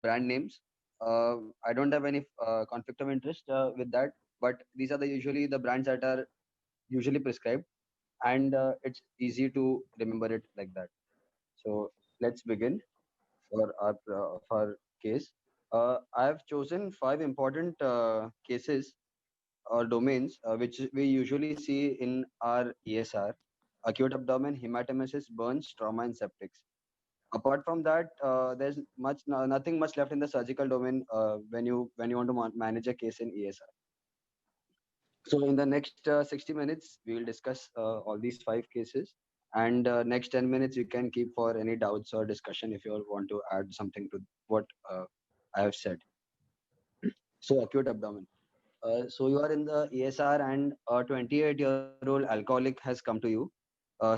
brand names. I don't have any conflict of interest with that, but these are the usually the brands that are usually prescribed, and it's easy to remember it like that. So let's begin for our case. I have chosen five important cases or domains which we usually see in our ESR: acute abdomen, hematemesis, burns, trauma, and septics. Apart from that, there's nothing much left in the surgical domain when you want to manage a case in ESR. So in the next 60 minutes, we will discuss all these five cases, and next 10 minutes you can keep for any doubts or discussion if you want to add something to what I have said. So acute abdomen. So you are in the ESR, and a 28-year-old alcoholic has come to you.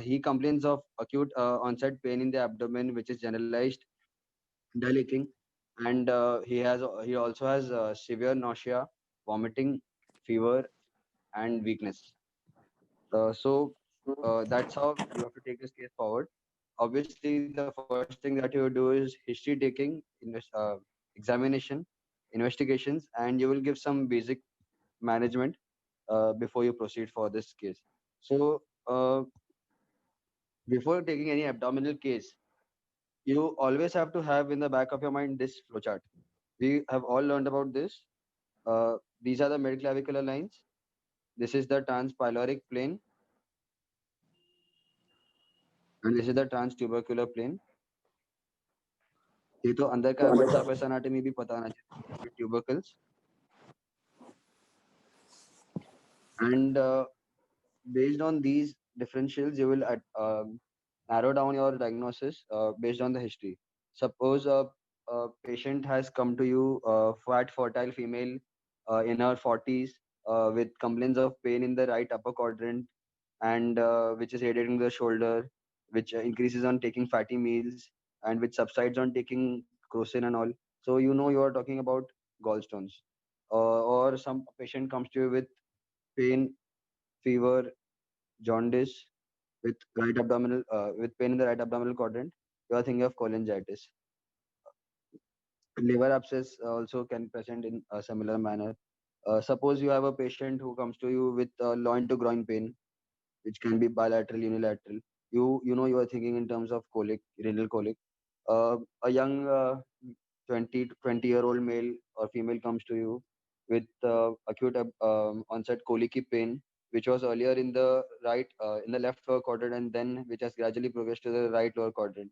He complains of acute onset pain in the abdomen, which is generalized dilating, and he also has severe nausea, vomiting, fever, and weakness. So that's how you have to take this case forward. Obviously, the first thing that you do is history taking, examination, investigations, and you will give some basic management before you proceed for this case. So, before taking any abdominal case, you always have to have in the back of your mind this flowchart. We have all learned about this. These are the midclavicular lines. This is the transpyloric plane, and this is the transtubercular plane. ये तो अंदर का है, but surface anatomy भी पता होना चाहिए. Tubercles, and based on these differentials, you will narrow down your diagnosis based on the history. Suppose a patient has come to you, fat, fertile female in her 40s, with complaints of pain in the right upper quadrant, and which is radiating the shoulder, which increases on taking fatty meals, and which subsides on taking crocin and all. So you know you are talking about gallstones. Or some patient comes to you with pain, fever, jaundice, with pain in the right abdominal quadrant. You are thinking of cholangitis. Liver abscess also can present in a similar manner. Suppose you have a patient who comes to you with loin to groin pain, which can be bilateral, unilateral. You know you are thinking in terms of colic, renal colic. A young 20-year-old male or female comes to you with acute onset colicky pain, which was earlier in the left lower quadrant, and then which has gradually progressed to the right lower quadrant,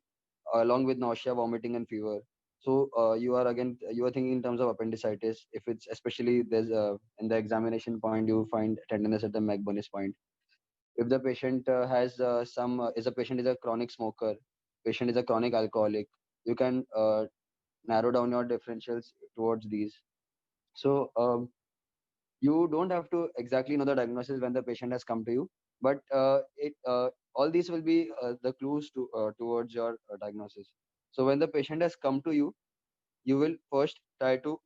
along with nausea, vomiting, and fever. So you are thinking in terms of appendicitis. If it's especially there's in the examination point you find tenderness at the Macbonis point. If the patient has some is a patient is a chronic smoker, patient is a chronic alcoholic, you can narrow down your differentials towards these. So you don't have to exactly know the diagnosis when the patient has come to you, but it all these will be the clues towards your diagnosis. So when the patient has come to you, you will first try to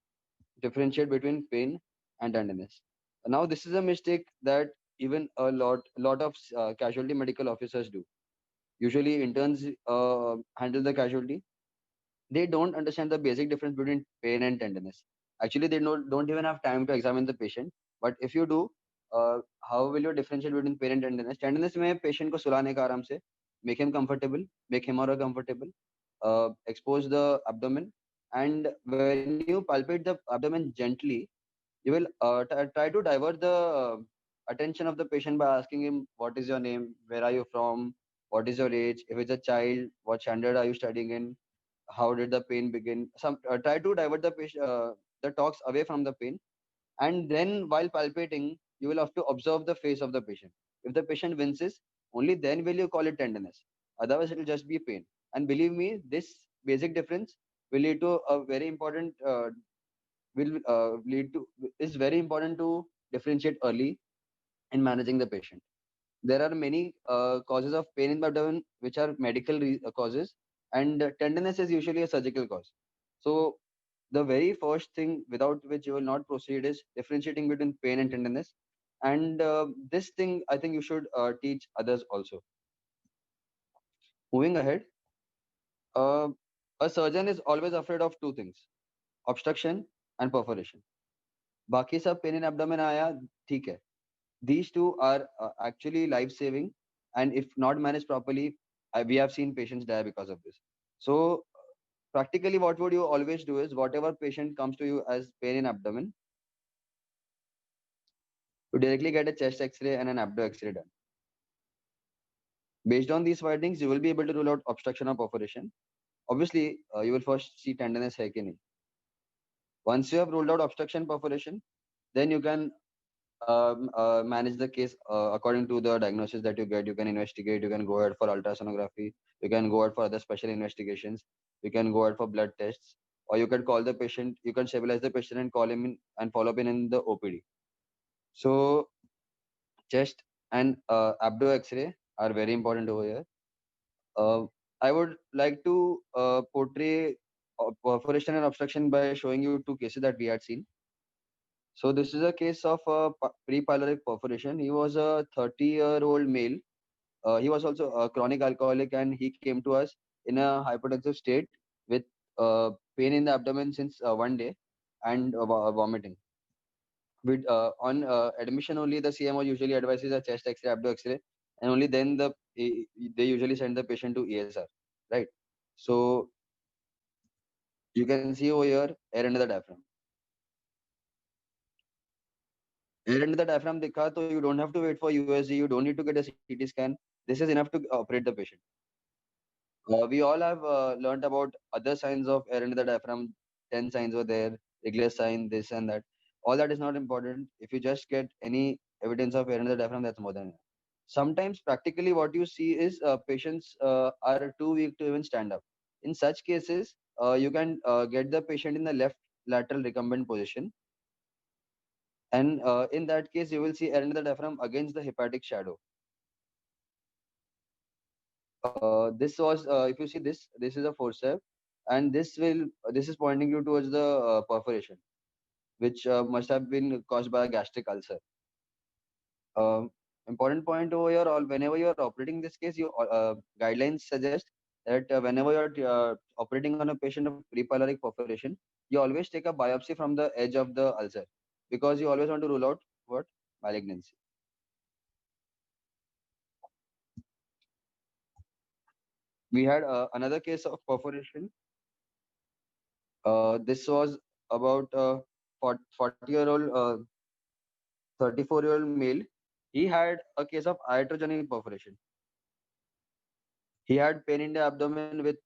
differentiate between pain and tenderness. Now this is a mistake that even a lot of casualty medical officers do. Usually interns handle the casualty. They don't understand the basic difference between pain and tenderness. Actually, they don't even have time to examine the patient. But if you do, how will you differentiate between pain and tenderness? Tenderness में patient को सुलाने का आराम से, make him comfortable, make him or her comfortable, expose the abdomen, and when you palpate the abdomen gently, you will try to divert the attention of the patient by asking him, what is your name, where are you from, what is your age, if it's a child, what standard are you studying in, how did the pain begin. Some try to divert the talks away from the pain, and then while palpating you will have to observe the face of the patient. If the patient winces, only then will you call it tenderness. Otherwise it will just be pain. And believe me, this basic difference will lead to a very important will lead to is very important to differentiate early in managing the patient. There are many causes of pain in the abdomen which are medical causes, and tenderness is usually a surgical cause. So the very first thing without which you will not proceed is differentiating between pain and tenderness. And this thing I think you should teach others also. Moving ahead, uh, a surgeon is always afraid of two things: obstruction and perforation. बाकी सब pain in abdomen आया, ठीक है. These two are actually life saving, and if not managed properly, we have seen patients die because of this. So practically what would you always do is, whatever patient comes to you as pain in abdomen, you directly get a chest x-ray and an abdo x-ray done. Based on these findings, you will be able to rule out obstruction or perforation. Obviously, you will first see tenderness hai ki nahi. Once you have ruled out obstruction perforation, then you can manage the case according to the diagnosis that you get. You can investigate, you can go ahead for ultrasonography, you can go ahead for other special investigations, you can go ahead for blood tests, or you can call the patient, you can stabilize the patient and call him in and follow up in the OPD. So chest and abdo x-ray are very important over here. uh, I would like to portray perforation and obstruction by showing you two cases that we had seen. So this is a case of pre-pyloric perforation. He was a 30-year-old male. He was also a chronic alcoholic, and he came to us in a hypotensive state with pain in the abdomen since 1 day and vomiting. With on admission only, the CMO usually advises a chest X-ray, abdo X-ray, and only then they usually send the patient to ESR, right? So you can see over here air under the diaphragm. Air under the diaphragm dikha, so you don't have to wait for USG. You don't need to get a CT scan. This is enough to operate the patient. We all have learned about other signs of air under the diaphragm. 10 signs were there, regular sign, this and that. All that is not important. If you just get any evidence of air under the diaphragm, that's more than enough. Sometimes, practically, what you see is patients are too weak to even stand up. In such cases, you can get the patient in the left lateral recumbent position. And in that case, you will see air under the diaphragm against the hepatic shadow. This was, if you see this is a forceps, and this is pointing you towards the perforation, which must have been caused by a gastric ulcer. Um, Important point over here, all whenever you are operating this case, you guidelines suggest that whenever you are operating on a patient of pre-pyloric perforation, you always take a biopsy from the edge of the ulcer, because you always want to rule out what malignancy. We had another case of perforation. This was about a 40-year-old, 34-year-old male. He had a case of iatrogenic perforation. He had pain in the abdomen with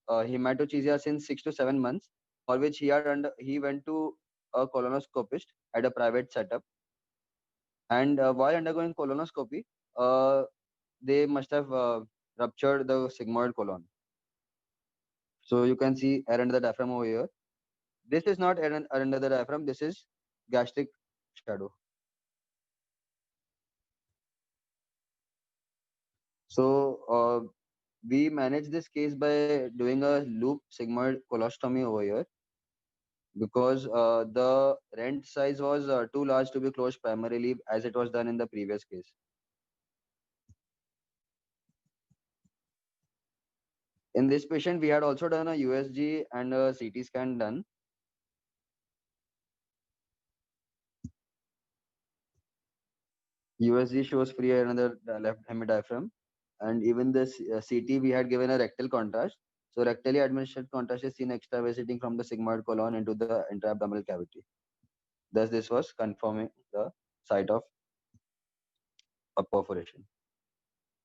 hematochezia since 6 to 7 months, for which he went to a colonoscopist at a private setup. And while undergoing colonoscopy, uh, they must have ruptured the sigmoid colon. So you can see air under the diaphragm over here. This is not air under the diaphragm. This is gastric shadow. So we manage this case by doing a loop sigmoid colostomy over here, because the rent size was too large to be closed primarily as it was done in the previous case. In this patient, we had also done a USG and a CT scan done. USG shows free air under the left hemidiaphragm, and even the CT we had given a rectal contrast. So rectally administered contrast is seen extravasating from the sigmoid colon into the intra-abdominal cavity. Thus, this was confirming the site of a perforation.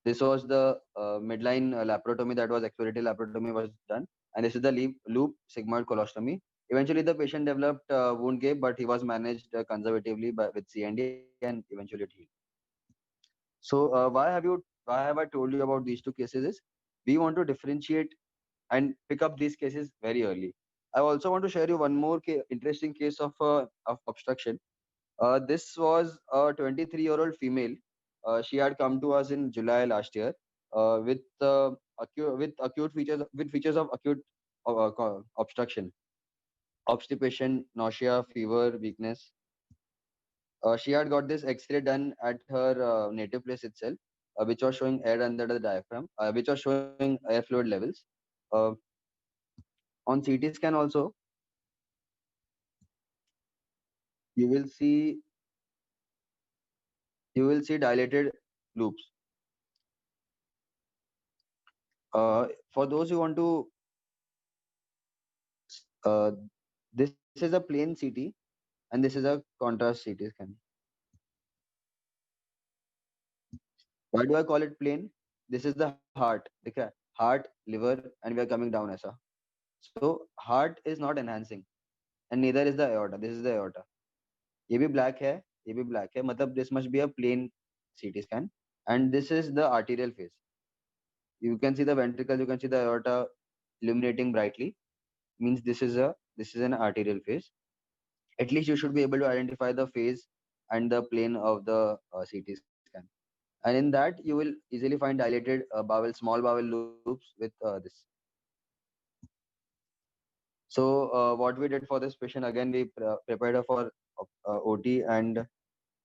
This was the midline laparotomy, that was exploratory laparotomy was done, and this is the loop sigmoid colostomy. Eventually, the patient developed wound gape, but he was managed conservatively with CND, and eventually it healed. So why have I told you about these two cases? Is we want to differentiate and pick up these cases very early. I also want to share you one more interesting case of obstruction. This was a 23-year-old female. She had come to us in July last year with features of acute obstruction, obstipation, nausea, fever, weakness. She had got this X-ray done at her native place itself, which was showing air under the diaphragm, which was showing air fluid levels. Uh, on CT scan also, you will see you will see dilated loops. For those who want to, uh, this is a plain CT and this is a contrast CT scan. Why do I call it plain? This is the heart. Okay, heart, liver, and we are coming down as a. So heart is not enhancing, and neither is the aorta. This is the aorta. ये भी black है, ये भी black है. मतलब this must be a plain CT scan, and this is the arterial phase. You can see the ventricle, you can see the aorta illuminating brightly. Means this is an arterial phase. At least you should be able to identify the phase and the plane of the CT scan. And in that, you will easily find dilated bowel, small bowel loops with this. So what we did for this patient, again, we prepared her for OT, and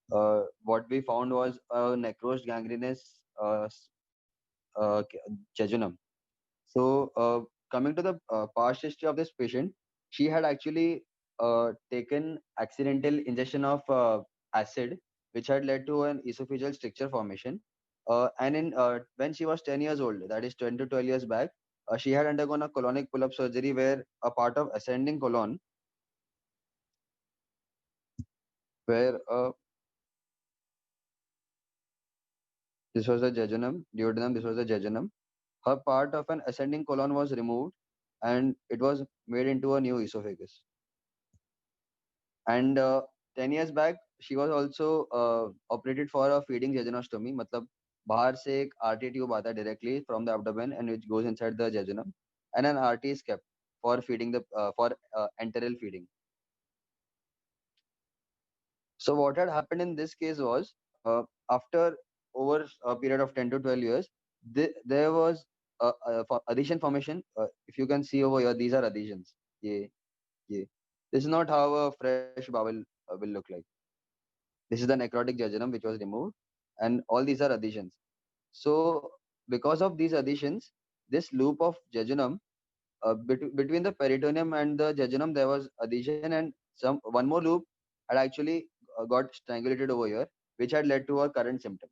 what we found was a necrosed gangrenous jejunum. So coming to the past history of this patient, she had actually taken accidental ingestion of acid, which had led to an esophageal stricture formation. And in when she was 10 years old, that is 10 to 12 years back, she had undergone a colonic pull-up surgery where a part of ascending colon, where this was the jejunum, duodenum, this was the jejunum. Her part of an ascending colon was removed, and it was made into a new esophagus. And 10 years back, she was also operated for a feeding jejunostomy. मतलब बाहर से एक RT tube आता है directly from the abdomen and which goes inside the jejunum, and an RT is kept for feeding the for enteral feeding. So what had happened in this case was, after over a period of 10 to 12 years, there was adhesion formation. If you can see over here, these are adhesions. Yeah, yeah. This is not how a fresh bowel will look like. This is the necrotic jejunum which was removed, and all these are adhesions. So because of these adhesions, this loop of jejunum, between the peritoneum and the jejunum, there was adhesion, and some one more loop had actually got strangulated over here, which had led to a current symptom.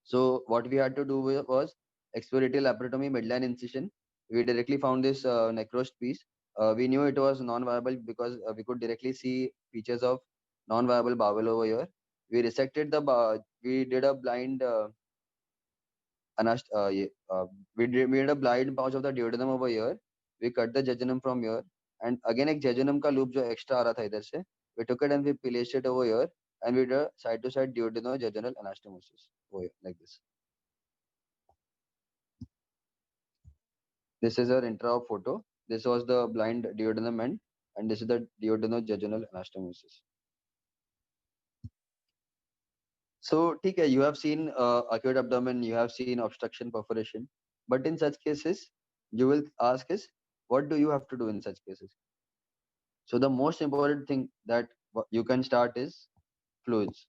So what we had to do was exploratory laparotomy midline incision. We directly found this necrosed piece. We knew it was non-viable because we could directly see features of non-viable bowel over here. We resected we did a blind we did a blind pouch of the duodenum over here. We cut the jejunum from here, and again एक jejunum का loop जो extra आ रहा था इधर से, we took it and we placed it over here, and we did a side to side duodenojejunal anastomosis over here like this. This is our intra photo. This was the blind duodenum end, and this is the duodenojejunal anastomosis. So, ठीक है, you have seen acute abdomen, you have seen obstruction, perforation, but in such cases, you will ask is, what do you have to do in such cases? So, the most important thing that you can start is fluids.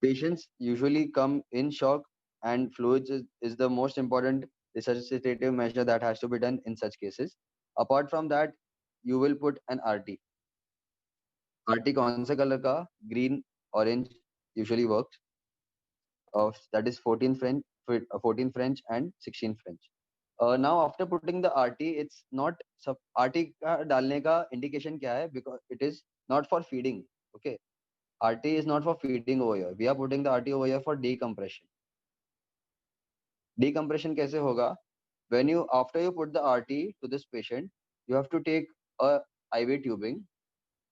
Patients usually come in shock, and fluids is the most important resuscitative measure that has to be done in such cases. Apart from that, you will put an RT. RT कौन से colour का? Green, orange usually works. That is 14 French, 14 French and 16 French. Now after putting the RT, it's not RT का डालने का indication क्या है? Because it is not for feeding. Okay, RT is not for feeding over here. We are putting the RT over here for decompression. Decompression कैसे होगा? When you after you put the RT to this patient, you have to take a IV tubing.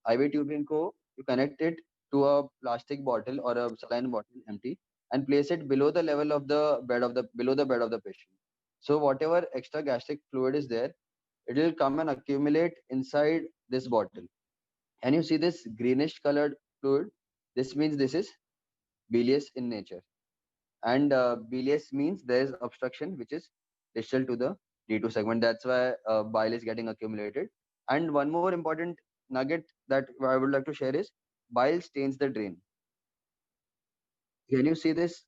IV tubing को you connect it to a plastic bottle or a saline bottle empty and place it below the level of the bed of the below the bed of the patient. So whatever extra gastric fluid is there, it will come and accumulate inside this bottle. And you see this greenish colored fluid. This means this is bilious in nature. And bilious means there is obstruction which is distal to the D2 segment. That's why bile is getting accumulated. And one more important nugget that I would like to share is bile stains the drain. Can you see this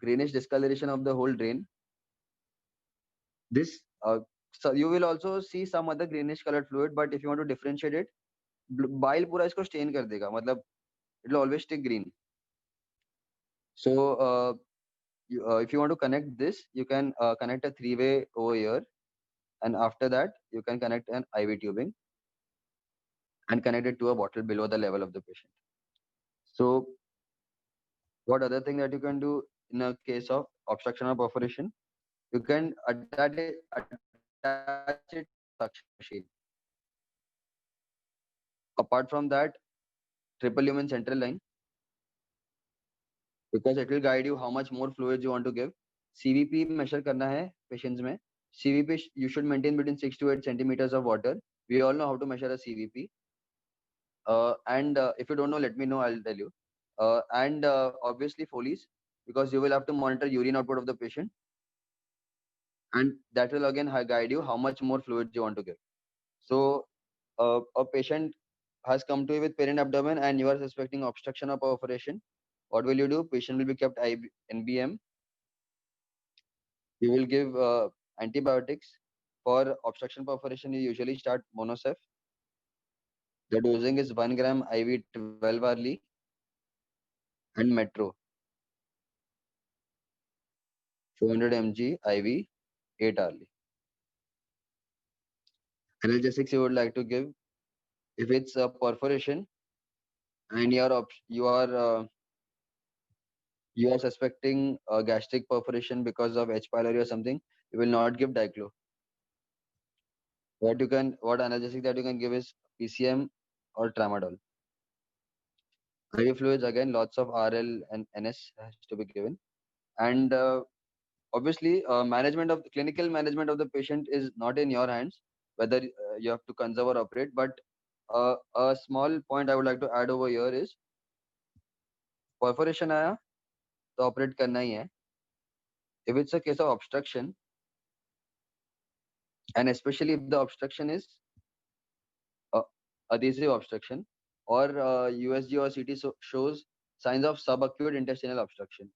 greenish discoloration of the whole drain? This so you will also see some other greenish colored fluid, but if you want to differentiate it, bile पूरा इसको stand कर देगा, मतलब it will always stay green. So if you want to connect this, you can connect a three-way over here, and after that you can connect an IV tubing and connect it to a bottle below the level of the patient. So what other thing that you can do in a case of obstruction or perforation? You can attach it suction machine. Apart from that, triple lumen central line, because it will guide you how much more fluids you want to give. CVP measure करना है patients में. CVP you should maintain between 6 to 8 centimeters of water. We all know how to measure a CVP. And if you don't know, let me know. I'll tell you. And obviously Foley's, because you will have to monitor urine output of the patient, and that will again guide you how much more fluids you want to give. So a patient has come to you with pain in abdomen and you are suspecting obstruction or perforation. What will you do? Patient will be kept NBM. You will give antibiotics. For obstruction perforation, you usually start Monosef. The dosing is 1 gram IV 12 hourly and Metro 400 mg IV 8 hourly. Analgesics you would like to give if it's a perforation and you are suspecting gastric perforation because of H. pylori or something, you will not give diclo. What analgesic that you can give is PCM or tramadol. IV fluids, again, lots of RL and NS has to be given. And obviously, clinical management of the patient is not in your hands, whether you have to conserve or operate. But a small point I would like to add over here is perforation आया तो operate करना ही है. If it's a case of obstruction, and especially if the obstruction is uh, adhesive obstruction, or USG or CT shows signs of subacute intestinal obstruction,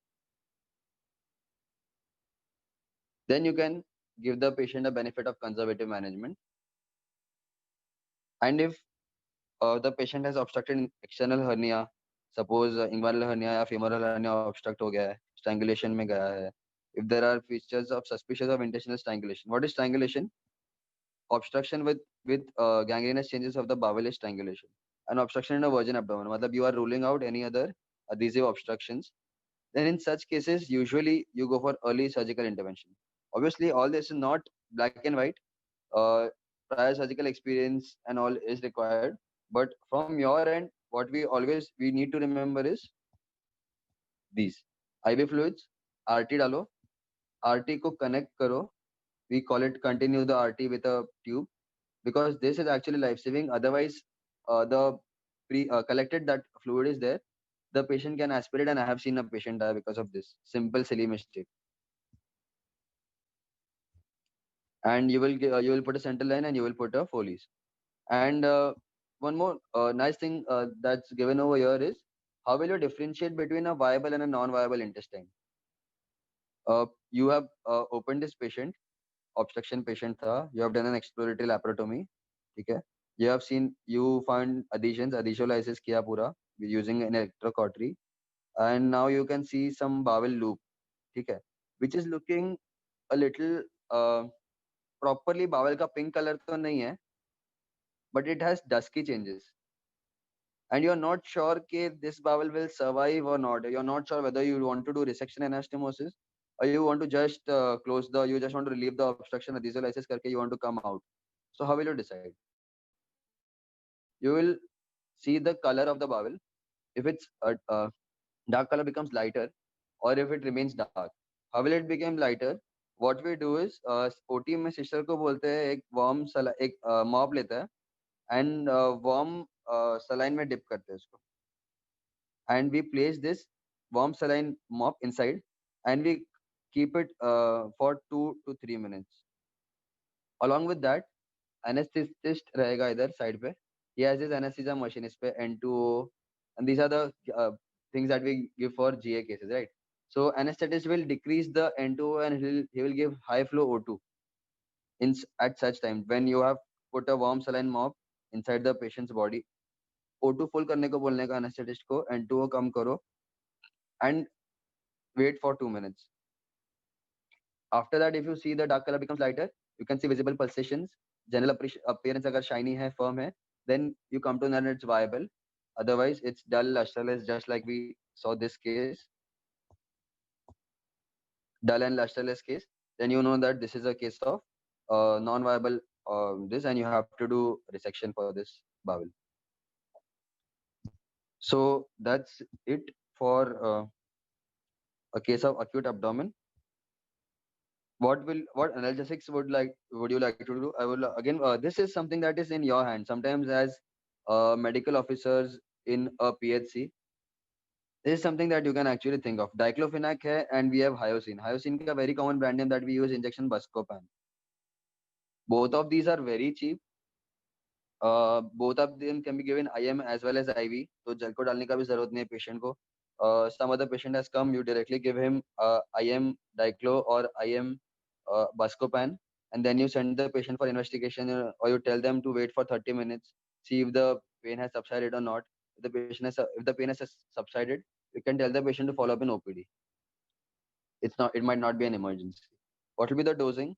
then you can give the patient a benefit of conservative management. And if the patient has obstructed external hernia, suppose inguinal hernia या femoral hernia obstruct हो गया है, strangulation में गया है. If there are features of suspicious of intestinal strangulation. What is strangulation? Obstruction with gangrenous changes of the bowel is strangulation. An obstruction in a virgin abdomen, मतलब you are ruling out any other adhesive obstructions. Then in such cases, usually you go for early surgical intervention. Obviously, all this is not black and white. Prior surgical experience and all is required. But from your end, what we need to remember is these IV fluids, RT डालो, RT को connect करो. We call it continue the RT with a tube, because this is actually life saving. Otherwise, the collected that fluid is there, the patient can aspirate, and I have seen a patient die because of this simple silly mistake. And you will put a central line and you will put a Foley's. And one more nice thing that's given over here is how will you differentiate between a viable and a non-viable intestine? You have opened this patient, obstruction patient tha, you have done an exploratory laparotomy, okay? You found adhesions, adhesiolysis kiya pura using an electrocautery, and now you can see some bowel loop, okay, which is looking a little properly bowel का pink color तो नहीं है, but it has dusky changes. And you're not sure that this bowel will survive or not. You're not sure whether you want to do resection anastomosis or you want to just you just want to relieve the obstruction, adhesiolysis karke you want to come out. So how will you decide? You will see the color of the bowel. If it's dark color becomes lighter, or if it remains dark. How will it become lighter? What we do is OT में sister को बोलते हैं एक mop लेता है and warm saline में dip करते हैं उसको, and we place this warm saline mop inside and we keep it for 2 to 3 minutes. Along with that, anesthetist रहेगा इधर side पे. He has his anesthesia machine इस पे N2O, and these are the things that we give for GA cases, right? So anesthetist will decrease the N2O and he will give high flow O2 at such time when you have put a warm saline mop inside the patient's body. O2 full करने को बोलने का anaesthetist को, N2O कम करो and wait for 2 minutes. After that, if you see the dark color becomes lighter, you can see visible pulsations. General appearance अगर shiny है, firm है, then you come to know it's viable. Otherwise, it's dull, lusterless, just like we saw this case, dull and lusterless case. Then you know that this is a case of non-viable this, and you have to do resection for this bowel. So that's it for a case of acute abdomen. What analgesics would you like to do? I will again, this is something that is in your hand. Sometimes as medical officers in a PHC, this is something that you can actually think of. Diclofenac hai, and we have hyoscine. Hyoscine is a very common brand name that we use, injection Buscopan. Both of these are very cheap. Both of them can be given IM as well as IV. तो जल को डालने का भी जरूरत नहीं है patient को. Some other patient has come, you directly give him IM Diclo or IM Buscopan, and then you send the patient for investigation, or you tell them to wait for 30 minutes, see if the pain has subsided or not. If the pain has subsided, you can tell the patient to follow up in OPD. It might not be an emergency. What will be the dosing?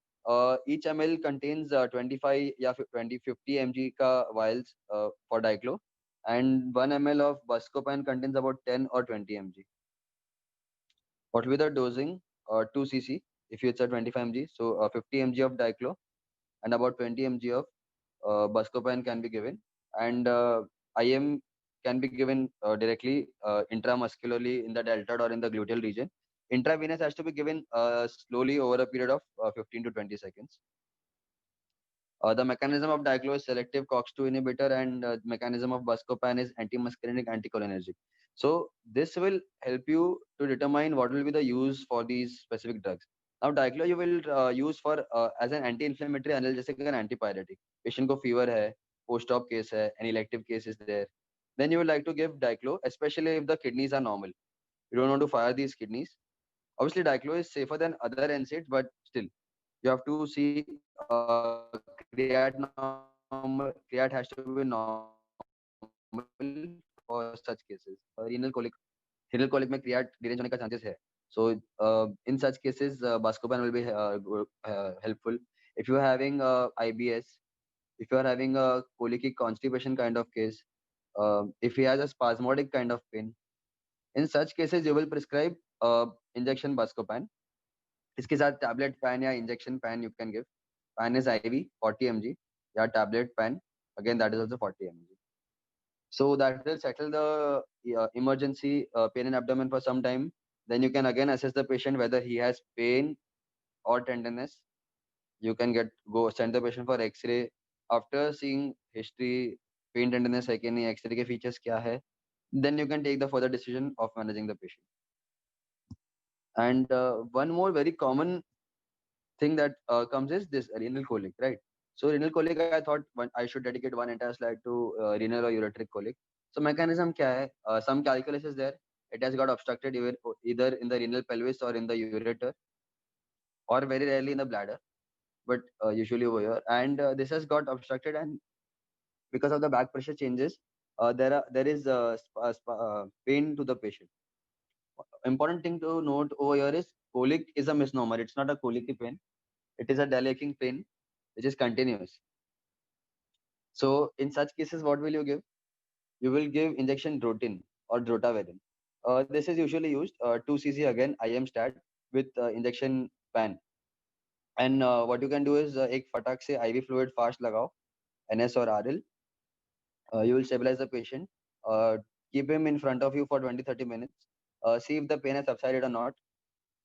Each ml contains 25 या 50 mg का vials for Diclo, and 1 ml of Buscopan contains about 10 or 20 mg. What will be the dosing? 2 cc if it's a 25 mg. So 50 mg of Diclo and about 20 mg of Buscopan can be given, and IM can be given directly intramuscularly in the deltoid or in the gluteal region. Intravenous has to be given slowly over a period of 15 to 20 seconds. The mechanism of Diclo is selective COX-2 inhibitor, and mechanism of Buscopan is antimuscarinic, anticholinergic. So this will help you to determine what will be the use for these specific drugs. Now Diclo you will use for as an anti-inflammatory, analgesic, and antipyretic. Patient को fever है, post-op case है, an elective case is there. Then you would like to give Diclo, especially if the kidneys are normal. You don't want to fire these kidneys. Obviously, Diclo is safer than other NSAIDs, but still, you have to see creat has to be normal for such cases. Renal colic में creat derange होने का chances है. So in such cases, Buscopan will be helpful. If you are having IBS, if you are having a colic constipation kind of case, if he has a spasmodic kind of pain, in such cases you will prescribe injection Buscopan. इसके साथ tablet pan या injection pan you can give. Pan is IV 40 mg, या tablet pan again that is also 40 mg. So that will settle the emergency pain in abdomen for some time. Then you can again assess the patient whether he has pain or tenderness. You can send the patient for X-ray. After seeing history, pain, tenderness है कि नहीं, X-ray के features क्या है, then you can take the further decision of managing the patient. And one more very common thing that comes is this renal colic, right? So renal colic, I thought I should dedicate one entire slide to renal or ureteric colic. So mechanism kya hai? Some calculus is there. It has got obstructed either in the renal pelvis or in the ureter, or very rarely in the bladder, but usually over here. And this has got obstructed, and because of the back pressure changes, there is pain to the patient. Important thing to note over here is colic is a misnomer. It's not a colicky pain. It is a dull aching pain which is continuous. So in such cases, what will you give? You will give injection Drotin or Drotaverin. This is usually used 2 cc again IM stat with injection pan. And what you can do is एक फटाक से IV fluid fast लगाओ, NS or RL. You will stabilize the patient. Keep him in front of you for 20-30 minutes. See if the pain has subsided or not.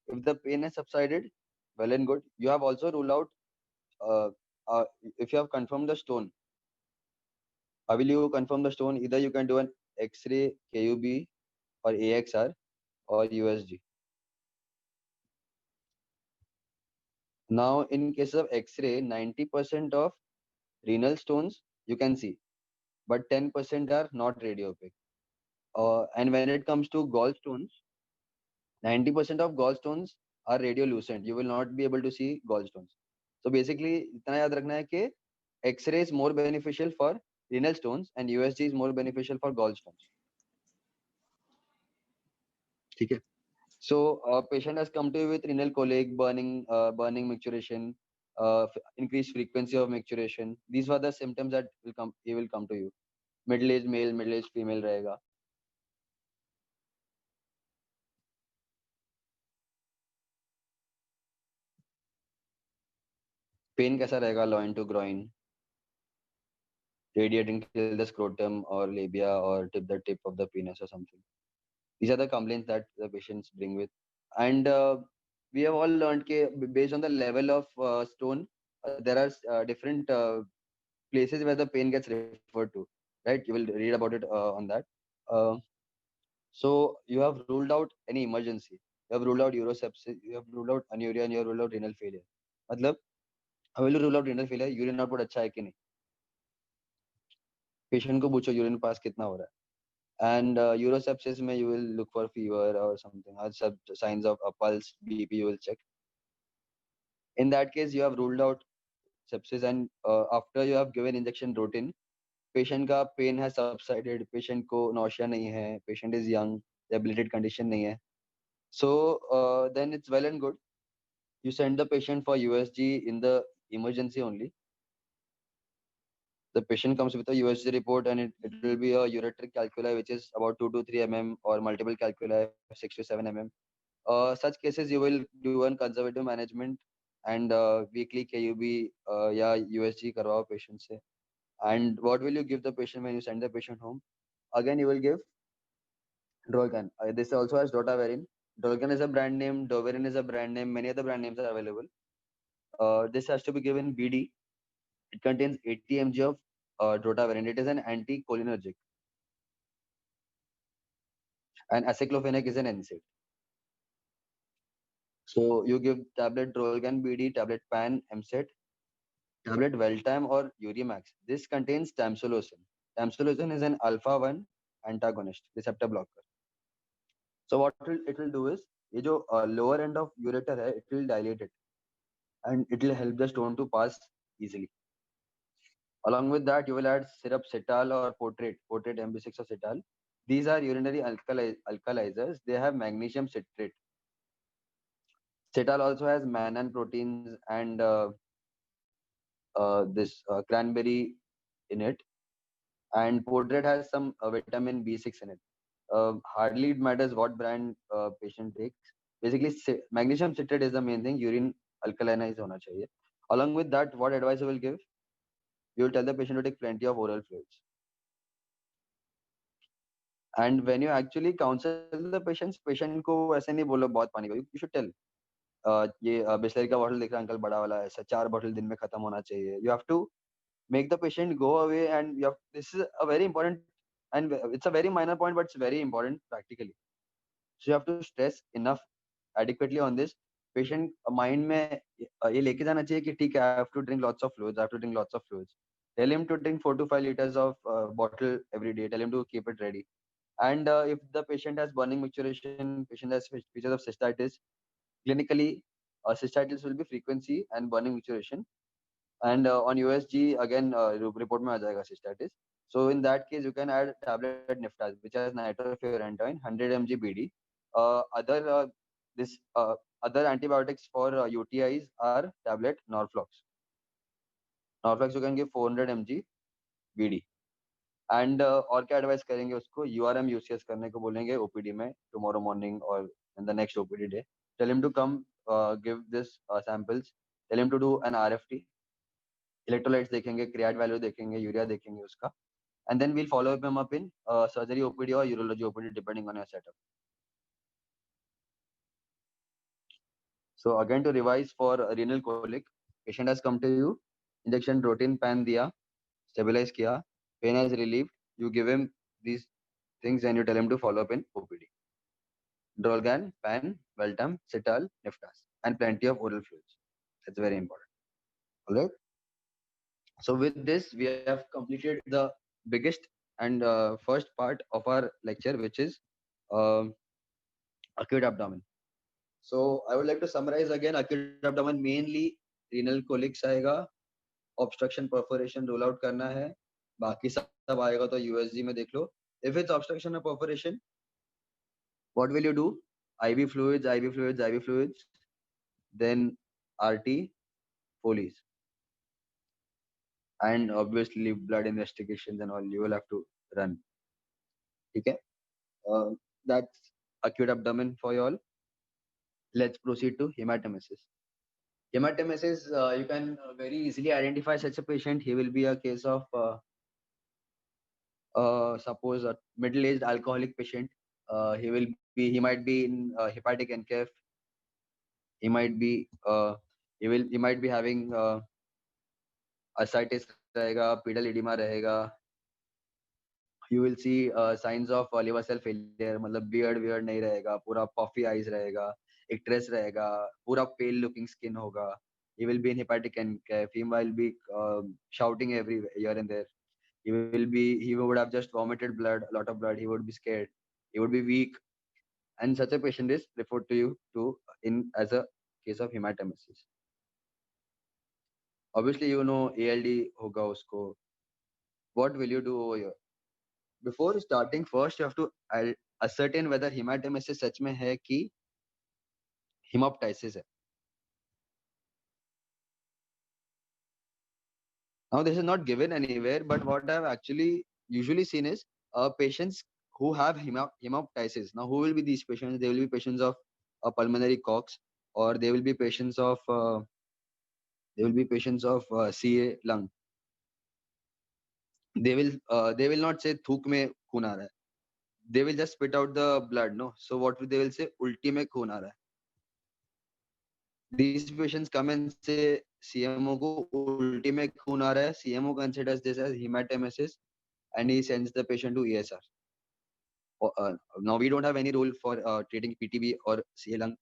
If the pain has subsided, well and good. You have also ruled out if you have confirmed the stone. How will you confirm the stone? Either you can do an X-ray, KUB, or AXR, or USG. Now, in case of X-ray, 90% of renal stones you can see, but 10% are not radiopaque. And when it comes to gallstones, 90% of gallstones are radiolucent. You will not be able to see gallstones. So basically, इतना याद रखना है कि X-ray is more beneficial for renal stones, and USG is more beneficial for gallstones. Okay. So patient has come to you with renal colic, burning micturition, increased frequency of micturition. These were the symptoms that will come. He will come to you. Middle-aged male, middle-aged female रहेगा. Pain कैसा रहेगा? Loin to groin, radiating till the scrotum or labia or tip of the penis or something. These are the complaints that the patients bring with. And we have all learned that based on the level of stone, there are different places where the pain gets referred to, right? You will read about it on that. Uh, so you have ruled out any emergency. You have ruled out urosepsis. You have ruled out anuria, and you have ruled out renal failure. मतलब how will you rule out renal failure? Urine output अच्छा है कि नहीं? Patient को पूछो urine pass कितना हो रहा है. And urosepsis में you will look for fever or something, or some signs of a pulse, BP you will check. In that case, you have ruled out sepsis, and after you have given injection routine, patient का pen है subsided, patient को nausea नहीं है, patient is young, debilitated condition नहीं है. So then it's well and good. You send the patient for USG in the emergency only. The patient comes with a USG report, and it will be a ureteric calculi which is about 2 to 3 mm, or multiple calculi 6 to 7 mm. Such cases you will do a conservative management, and weekly KUB या USG करवाओ patient से. And what will you give the patient when you send the patient home? Again, you will give Drolgan. This also has Dotaverin. Drolgan is a brand name. Doverin is a brand name. Many other brand names are available. This has to be given BD. It contains 80 mg of Dotaverin. It is an anticholinergic. And aceclofenac is an NSAID. So you give tablet Drolgan BD, tablet Pan MSAID, tablet Veltam or Urimax. This contains tamsulosin. Tamsulosin is an alpha 1 antagonist, receptor blocker. So what it will do is, ये जो lower end of ureter है, it will dilate it, and it will help the stone to pass easily. Along with that, you will add syrup Cetal or Portrate MB6 or Cetal. These are urinary alkalizers. They have magnesium citrate. Cetal also has mannan proteins and this cranberry in it. And Portrate has some vitamin B6 in it. Hardly it matters what brand patient takes. Basically, magnesium citrate is the main thing. Urine alkalinized hona chahiye. Along with that, what advice you will give? You will tell the patient to take plenty of oral fluids. And when you actually counsel the patients, patient को ऐसे नहीं बोलो बहुत पानी पियो. You should tell. ये बिस्लरी का bottle दिख रहा है अंकल बड़ा वाला, ऐसा 4 बॉटल दिन में खत्म होना चाहिए. You have to make the patient go away, and you have, this is a very important, and it's a very minor point, but it's very important practically. So you have to stress enough adequately on this. Patient mind में ये लेके जाना चाहिए कि ठीक है, I have to drink lots of fluids. I have to drink lots of fluids. Tell him to drink 4 to 5 liters of bottle every day. Tell him to keep it ready. And if the patient has burning micturition, patient has features of cystitis, clinically, cystitis will be frequency and burning micturition. And on USG, again, report में आ जाएगा cystitis. So in that case, you can add tablet Niftaz, which has nitrofurantoin, 100 mg BD. Other antibiotics for UTIs are tablet Norflox. Norflox you can give 400 mg BD. And और क्या advice करेंगे उसको? URM UCS करने को बोलेंगे OPD में tomorrow morning और in the next OPD day. Tell him to come give this samples. Tell him to do an RFT. Electrolytes देखेंगे, क्रिएट वैल्यू देखेंगे, यूरिया देखेंगे उसका. And then we'll follow him up in surgery OPD और urology OPD depending on your setup. So again, to revise, for renal colic, patient has come to you, injection routine pan दिया, stabilize किया, pain has relieved, you give him these things and you tell him to follow up in OPD. Drolgan, Pan, Veltam, Cital, Niftas, and plenty of oral fluids. That's very important. All right. So with this, we have completed the biggest and first part of our lecture, which is um acute abdomen. So I would like to summarize again. Acute abdomen mainly renal colics आएगा, obstruction perforation rule out करना है, बाकी सब आएगा तो USG में देख लो. If it's obstruction or perforation, what will you do? IV fluids, IV fluids, IV fluids, then RT, Foley's, and obviously blood investigations and all you will have to run. Okay, that's acute abdomen for you all. Let's proceed to hematemesis. Hematemesis, you can very easily identify such a patient. He will be a case of suppose a middle-aged alcoholic patient. He might be in hepatic encaph. He might be he might be having ascites रहेगा, pedal edema रहेगा. You will see signs of liver cell failure. मतलब beard नहीं रहेगा, पूरा puffy eyes रहेगा, icterus रहेगा, पूरा pale looking skin होगा. He will be in hepatic encaph. He will be shouting everywhere here and there. He would have just vomited blood, a lot of blood. He would be scared. He would be weak, and such a patient is referred to you to in as a case of hematemesis. Obviously, you know ALD होगा उसको. What will you do over here? Before starting, first you have to ascertain whether hematemesis सच में है कि hemoptysis है. Now this is not given anywhere, but what I've actually usually seen is patients who have hemoptysis. Now who will be these patients? They will be patients of pulmonary COX, or they will be patients of CA lung. They will not say thuk mein खून आ रहा है. They will just spit out the blood, no? So what they will say? उल्टी में खून आ रहा है. These patients come and say CMO को उल्टी में खून आ रहा है. CMO considers this as hematemesis and he sends the patient to ESR. Now we don't have any rule for treating PTB or CA lung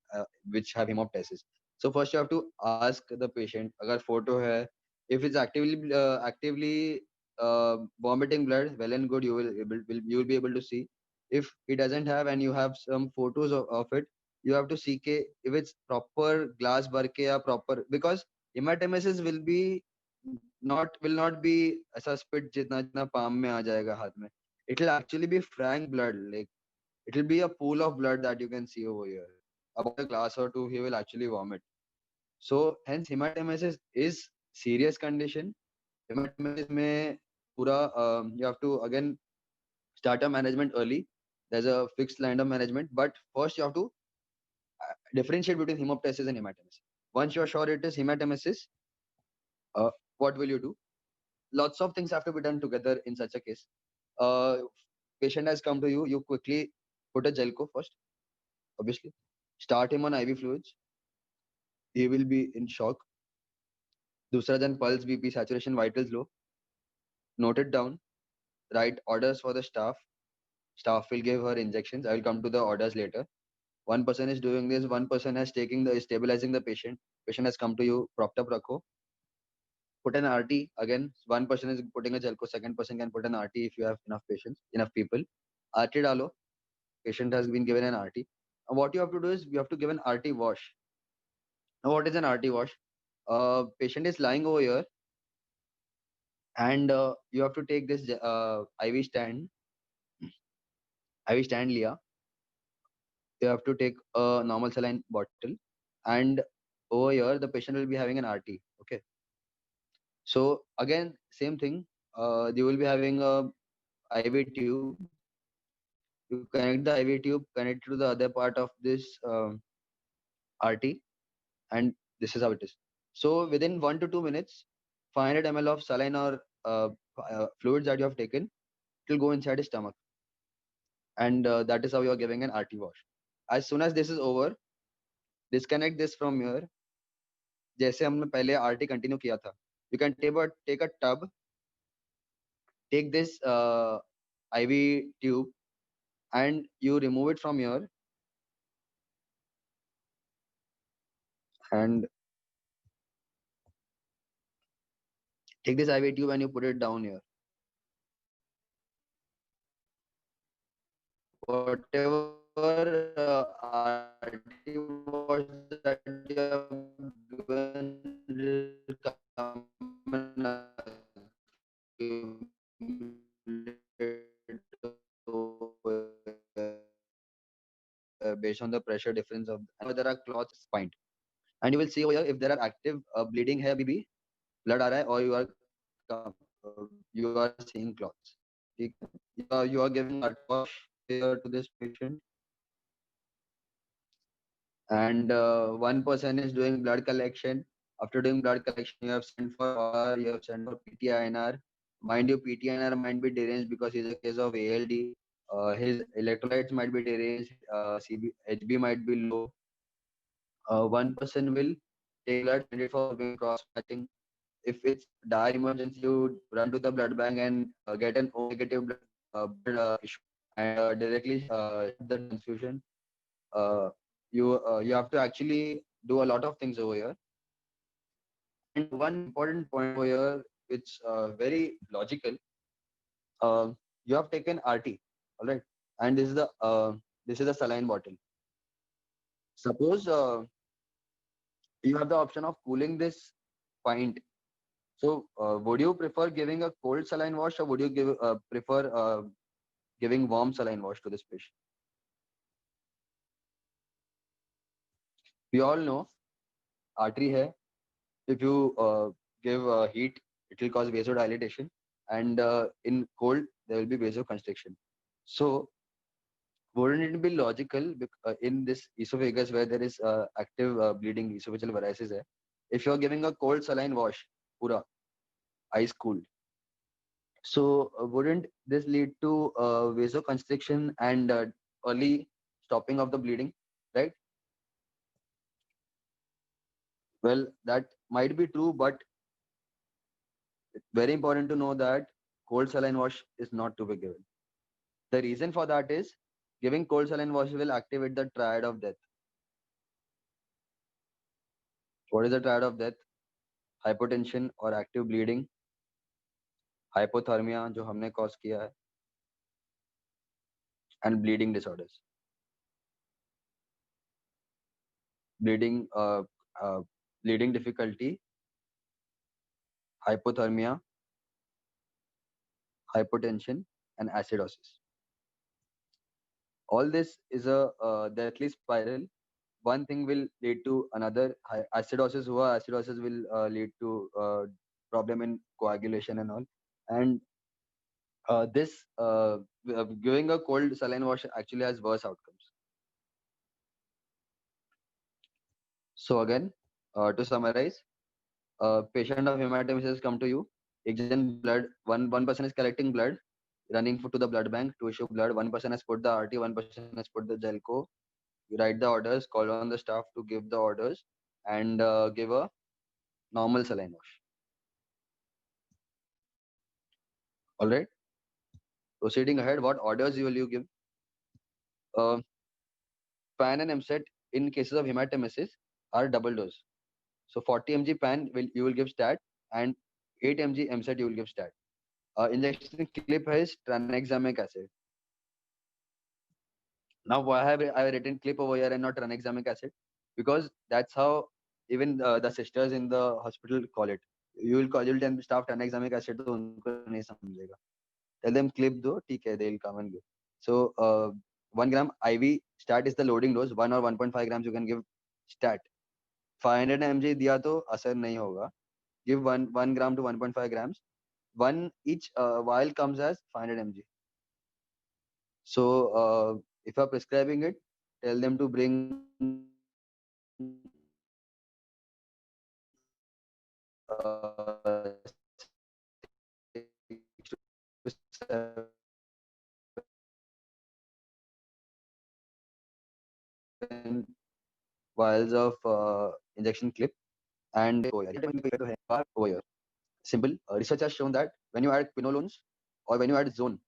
which have hemoptysis. So first you have to ask the patient अगर photo है, if it's actively vomiting blood, well and good, you will be able to see. If he doesn't have and you have some photos of it, you have to see if it's proper glass भर के या proper, because hematemesis will not be ऐसा spit जितना जितना palm में आ जाएगा हाथ में. It will actually be frank blood. Like it will be a pool of blood that you can see over here. About a glass or two, he will actually vomit. So hence hematemesis is serious condition. Hematemesis में पूरा you have to again start a management early. There's a fixed line of management, but first you have to differentiate between hemoptysis and hematemesis. Once you're sure it is hematemesis, what will you do? Lots of things have to be done together in such a case. Patient has come to you, you quickly put a Gelco first, obviously. Start him on IV fluids. He will be in shock. दूसरा दिन pulse, BP, saturation, vitals low. Note it down. Write orders for the staff. Staff will give her injections. I will come to the orders later. One person is doing this. One person has stabilizing the patient. Patient has come to you. Propped up rakho. Put an RT. Again, one person is putting a Gelco. Second person can put an RT if you have enough patients, enough people. RT dalo. Patient has been given an RT. And what you have to do is you have to give an RT wash. Now, what is an RT wash? Patient is lying over here, and you have to take this IV stand. IV stand liya. You have to take a normal saline bottle, and over here the patient will be having an RT. Okay. So again, same thing. You will be having a IV tube. You connect the IV tube, connect to the other part of this RT, and this is how it is. So within 1 to 2 minutes, 500 ml of saline or fluids that you have taken, it will go inside his stomach, and that is how you are giving an RT wash. As soon as this is over, disconnect this from here. जैसे हमने पहले RT continue किया था. You can take a tub, take this IV tube, and you remove it from here, and take this IV tube and you put it down here. Whatever RT wash that you have given will come in based on the pressure difference of, and there are clots point. And you will see over here if there are active bleeding है अभी भी blood आ रहा है, or you are seeing clots. ठीक है? You are giving a wash here to this patient, and one person is doing blood collection. After doing blood collection, you have sent for OR, you have sent for PTINR. Mind you, PTINR might be deranged because it's a case of ALD. His electrolytes might be deranged. HB might be low. One person will take blood, send it for cross matching. If it's dire emergency, you run to the blood bank and get an O negative blood issue, and directly start the transfusion. Uh, you have to actually do a lot of things over here. And one important point over here, which very logical. You have taken RT, all right, and this is a saline bottle. Suppose you have the option of cooling this pint. So, would you prefer giving a cold saline wash, or would you prefer giving warm saline wash to this patient? We all know artery hai. If you give heat, it will cause vasodilatation, and in cold there will be vasoconstriction. So, wouldn't it be logical in this esophagus where there is active bleeding esophageal varices hai, if you are giving a cold saline wash, pura ice cooled, so wouldn't this lead to vasoconstriction and early stopping of the bleeding, right? Well, that might be true, but it's very important to know that cold saline wash is not to be given. The reason for that is giving cold saline wash will activate the triad of death. What is the triad of death? Hypotension or active bleeding, hypothermia जो हमने cause किया है, and bleeding disorders. Bleeding, bleeding difficulty, hypothermia, hypotension, and acidosis. All this is a deathly spiral. One thing will lead to another. Acidosis, acidosis will lead to problem in coagulation and all. And this giving a cold saline wash actually has worse outcomes. So again, to summarize, patient of hematemesis come to you. Blood. One person is collecting blood, running to the blood bank to issue blood. One person has put the RT. One person has put the Gelco. You write the orders, call on the staff to give the orders, and give a normal saline wash. All right. Proceeding ahead, what orders will you give? PAN and MSET in cases of hematemesis are double dose. So 40 mg PAN you will give stat, and 8 mg MSET you will give stat. Injection clip is tranexamic acid. Now why have I written clip over here and not tranexamic acid? Because that's how even the sisters in the hospital call it. You'll tell staff tranexamic acid तो उनको नहीं समझेगा. Tell them clip दो, ठीक है, they'll come and give. So 1 gram IV stat is the loading dose. 1 or 1.5 grams you can give stat. 500 mg दिया तो असर नहीं होगा. Give 1 gram to 1.5 grams. One each vial comes as 500 mg. So if you are prescribing it, tell them to bring vials of injection clip and over here. Simple. Research has shown that when you add quinolones or when you add zone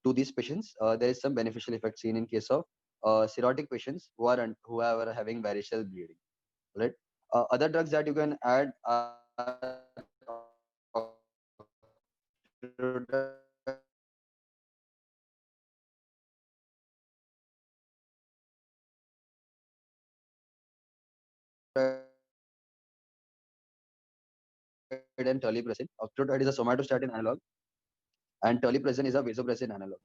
to these patients, there is some beneficial effect seen in case of cirrhotic patients who are having varicose bleeding. Right. Other drugs that you can add are and terlipressin. Octreotide is a somatostatin analog, and terlipressin is a vasopressin analog.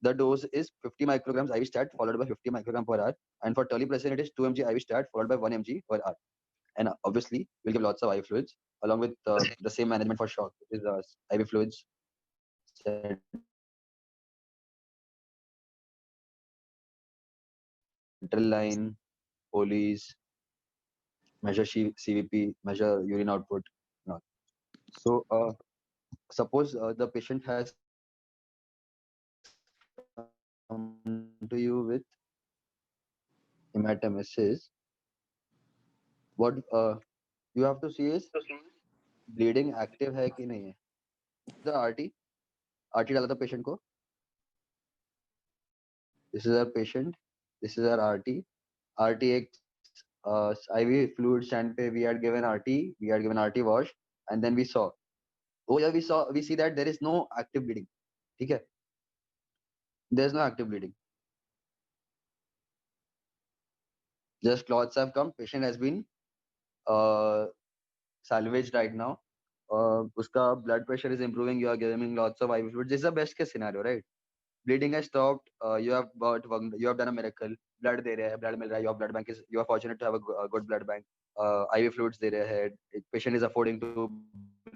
the dose is 50 micrograms IV stat followed by 50 microgram per hour. And for terlipressin, it is 2 mg IV stat followed by 1 mg per hour. And obviously, we'll give lots of IV fluids along with the same management for shock, which is IV fluids, central line, Polies, measure CVP, measure urine output. No. So, suppose the patient has come to you with hematemesis. What you have to see is bleeding active है कि नहीं है. The RT डाला था patient को. This is our patient. This is our RT. RTX IV fluid stand पे we had given RT. We had given RT wash, and then we saw. Oh yeah, we see that there is no active bleeding. ठीक है. There is no active bleeding. Just clots have come. Patient has been salvaged right now. Uska blood pressure is improving. You are giving lots of IV fluid. This is the best case scenario, right? Bleeding has stopped. You have done a miracle. Blood दे रहे हैं, blood मिल रहा है. Your blood bank is. You are fortunate to have a good blood bank. IV fluids दे रहे हैं. Patient is affording to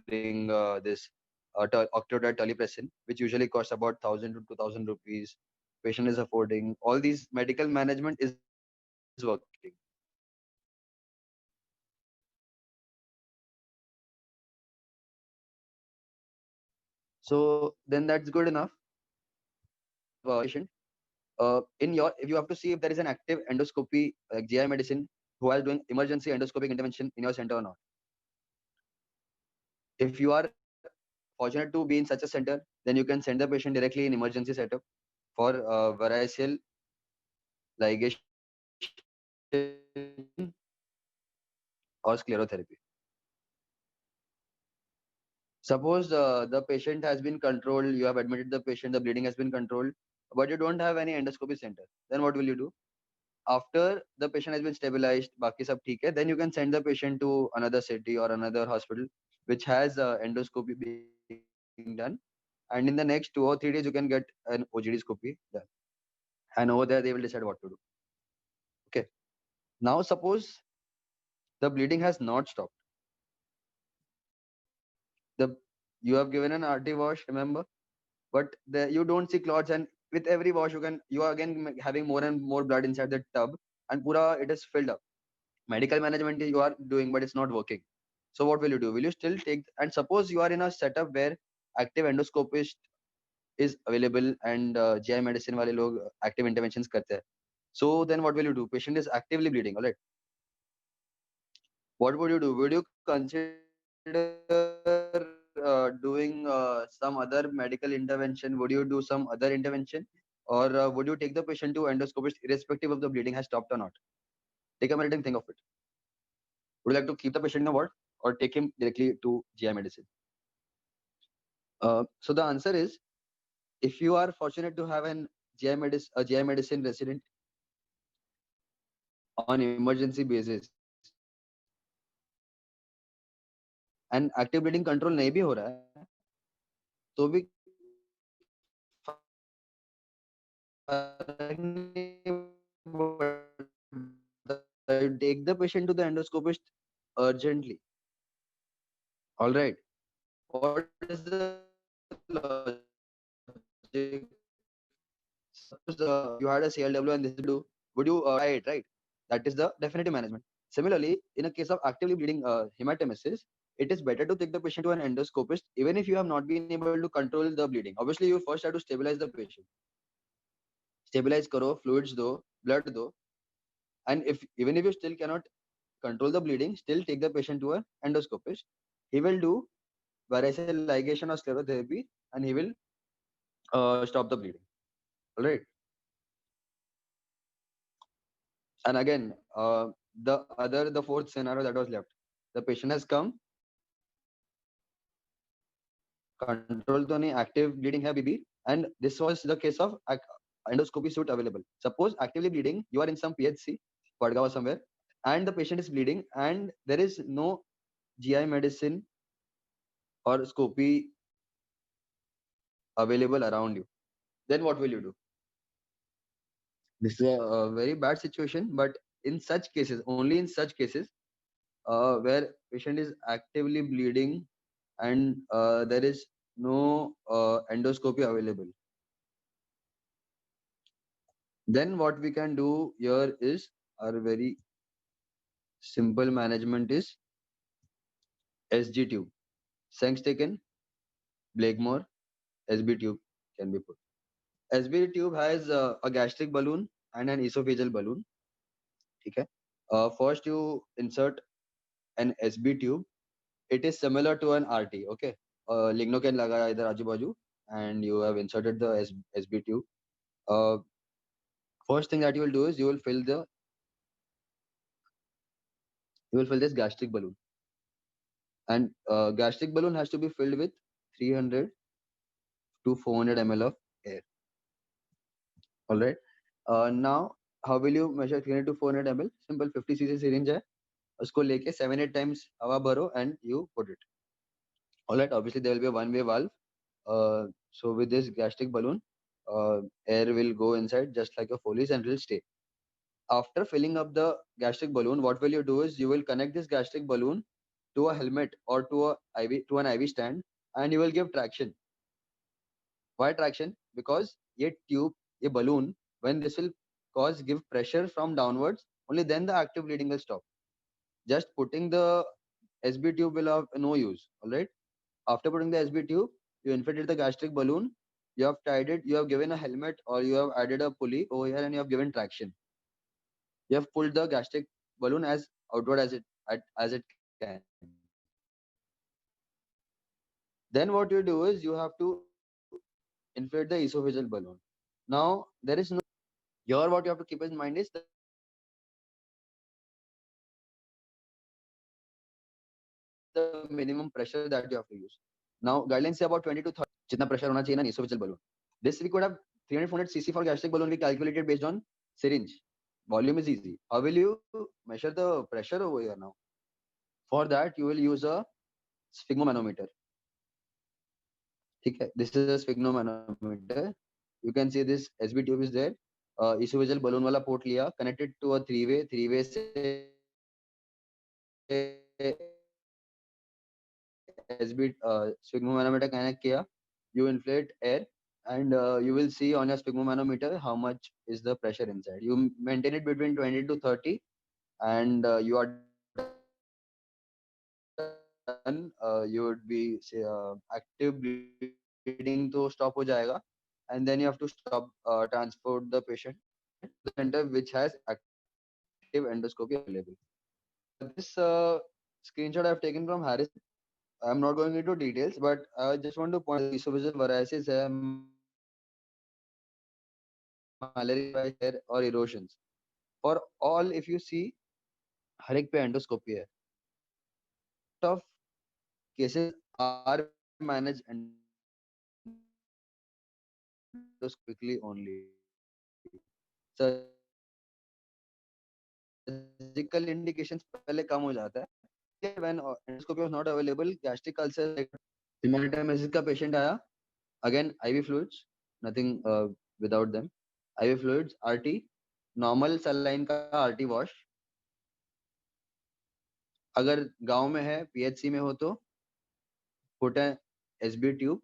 bring this Octodad terlipressin, which usually costs about 1,000 to 2,000 rupees. Patient is affording. All these medical management is working. So then that's good enough. Patient. If you have to see if there is an active endoscopy like GI medicine who is doing emergency endoscopic intervention in your center or not. If you are fortunate to be in such a center, then you can send the patient directly in emergency setup for variceal ligation or sclerotherapy. Suppose the patient has been controlled, you have admitted the patient, the bleeding has been controlled, but you don't have any endoscopy center. Then what will you do? After the patient has been stabilized, baki sab theek hai, then you can send the patient to another city or another hospital which has endoscopy being done. And in the next 2 or 3 days, you can get an OGD scopy done. And over there, they will decide what to do. Okay. Now, suppose the bleeding has not stopped. You have given an RT wash, remember, but you don't see clots, and with every wash, you are again having more and more blood inside the tub, and pura it is filled up. Medical management you are doing, but it's not working. So what will you do? Will you still take? And suppose you are in a setup where active endoscopist is available and GI medicine wale log active interventions karte hain. So then what will you do? Patient is actively bleeding, all right? What would you do? Would you consider doing some other medical intervention? Would you do some other intervention? Or would you take the patient to endoscopist irrespective of the bleeding has stopped or not? Take a minute and think of it. Would you like to keep the patient in the ward or take him directly to GI medicine? So the answer is, if you are fortunate to have a GI medicine resident on emergency basis and active bleeding control नहीं भी हो रहा है, तो भी take the patient to the endoscopist urgently. All right. What is the logic? Suppose you had a CLW and this do, would you try it, right? That is the definitive management. Similarly, in a case of actively bleeding hematemesis, it is better to take the patient to an endoscopist, even if you have not been able to control the bleeding. Obviously, you first have to stabilize the patient. Stabilize karo, fluids do, blood do, and even if you still cannot control the bleeding, still take the patient to an endoscopist. He will do variceal ligation or sclerotherapy, and he will stop the bleeding. All right. And again, the fourth scenario that was left, the patient has come, control to any active bleeding hai BB, and this was the case of endoscopy suit available. Suppose actively bleeding, you are in some PHC, Padgaon somewhere, and the patient is bleeding, and there is no GI medicine or scopy available around you. then what will you do? This is a very bad situation, but in such cases, only in such cases where patient is actively bleeding and there is no endoscopy available, then what we can do here is our very simple management is SG tube. Sengstaken, Blakemore, SB tube can be put. SB tube has a gastric balloon and an esophageal balloon. Okay. First, you insert an SB tube. It is similar to an RT. Okay. Lignocaine lagaya either aju baju, and you have inserted the SB tube. Uh, First thing that you will do is you will fill this gastric balloon, and gastric balloon has to be filled with 300 to 400 ml of air. All right. Now, how will you measure 300 to 400 ml? Simple 50 cc syringe है, उसको लेके 7-8 times हवा भरो and you put it. All right. Obviously, there will be a one-way valve. So with this gastric balloon, air will go inside just like a Foley's and will stay. After filling up the gastric balloon, what will you do is you will connect this gastric balloon to a helmet or to an IV stand, and you will give traction. Why traction? Because ये balloon, when this will give pressure from downwards, only then the active bleeding will stop. Just putting the SB tube will have no use. All right. After putting the SB tube, you inflated the gastric balloon. You have tied it. You have given a helmet or you have added a pulley over here, and you have given traction. You have pulled the gastric balloon as outward as it can. Then what you do is you have to inflate the esophageal balloon. Now there is no here. What you have to keep in mind is the minimum pressure that you have to use. Now guidelines say about 20 to 30. जितना pressure होना चाहिए ना esophageal balloon. This we could have 300 400 cc for gastric balloon. We calculated based on syringe. Volume is easy. How will you measure the pressure over here now? For that, you will use a sphygmomanometer. Okay, this is a sphygmomanometer. You can see this SB tube is there. Esophageal balloon wala port liya, connected to a three-way. Three-way से SB sphygmomanometer connect किया. You inflate air, and you will see on your sphygmomanometer how much is the pressure inside. You maintain it between 20 to 30, and you are done. You would be active bleeding to stop हो जाएगा, and then you have to stop transport the patient to the center which has active endoscopy available. This screenshot I've taken from Harrison. I'm not going into details, but I just want to point out the esophageal varices है, malaria device hair or erosions. For all, if you see, हर एक पे endoscopy है. Majority of cases are managed endoscopically only. Surgical indications पहले कम हो जाता है. When endoscopy was not available, gastric ulcers like hematoma का patient आया, again IV fluids, nothing without them. IV fluids, RT, normal saline का RT wash. अगर गांव में है, PHC में हो तो put a SB tube,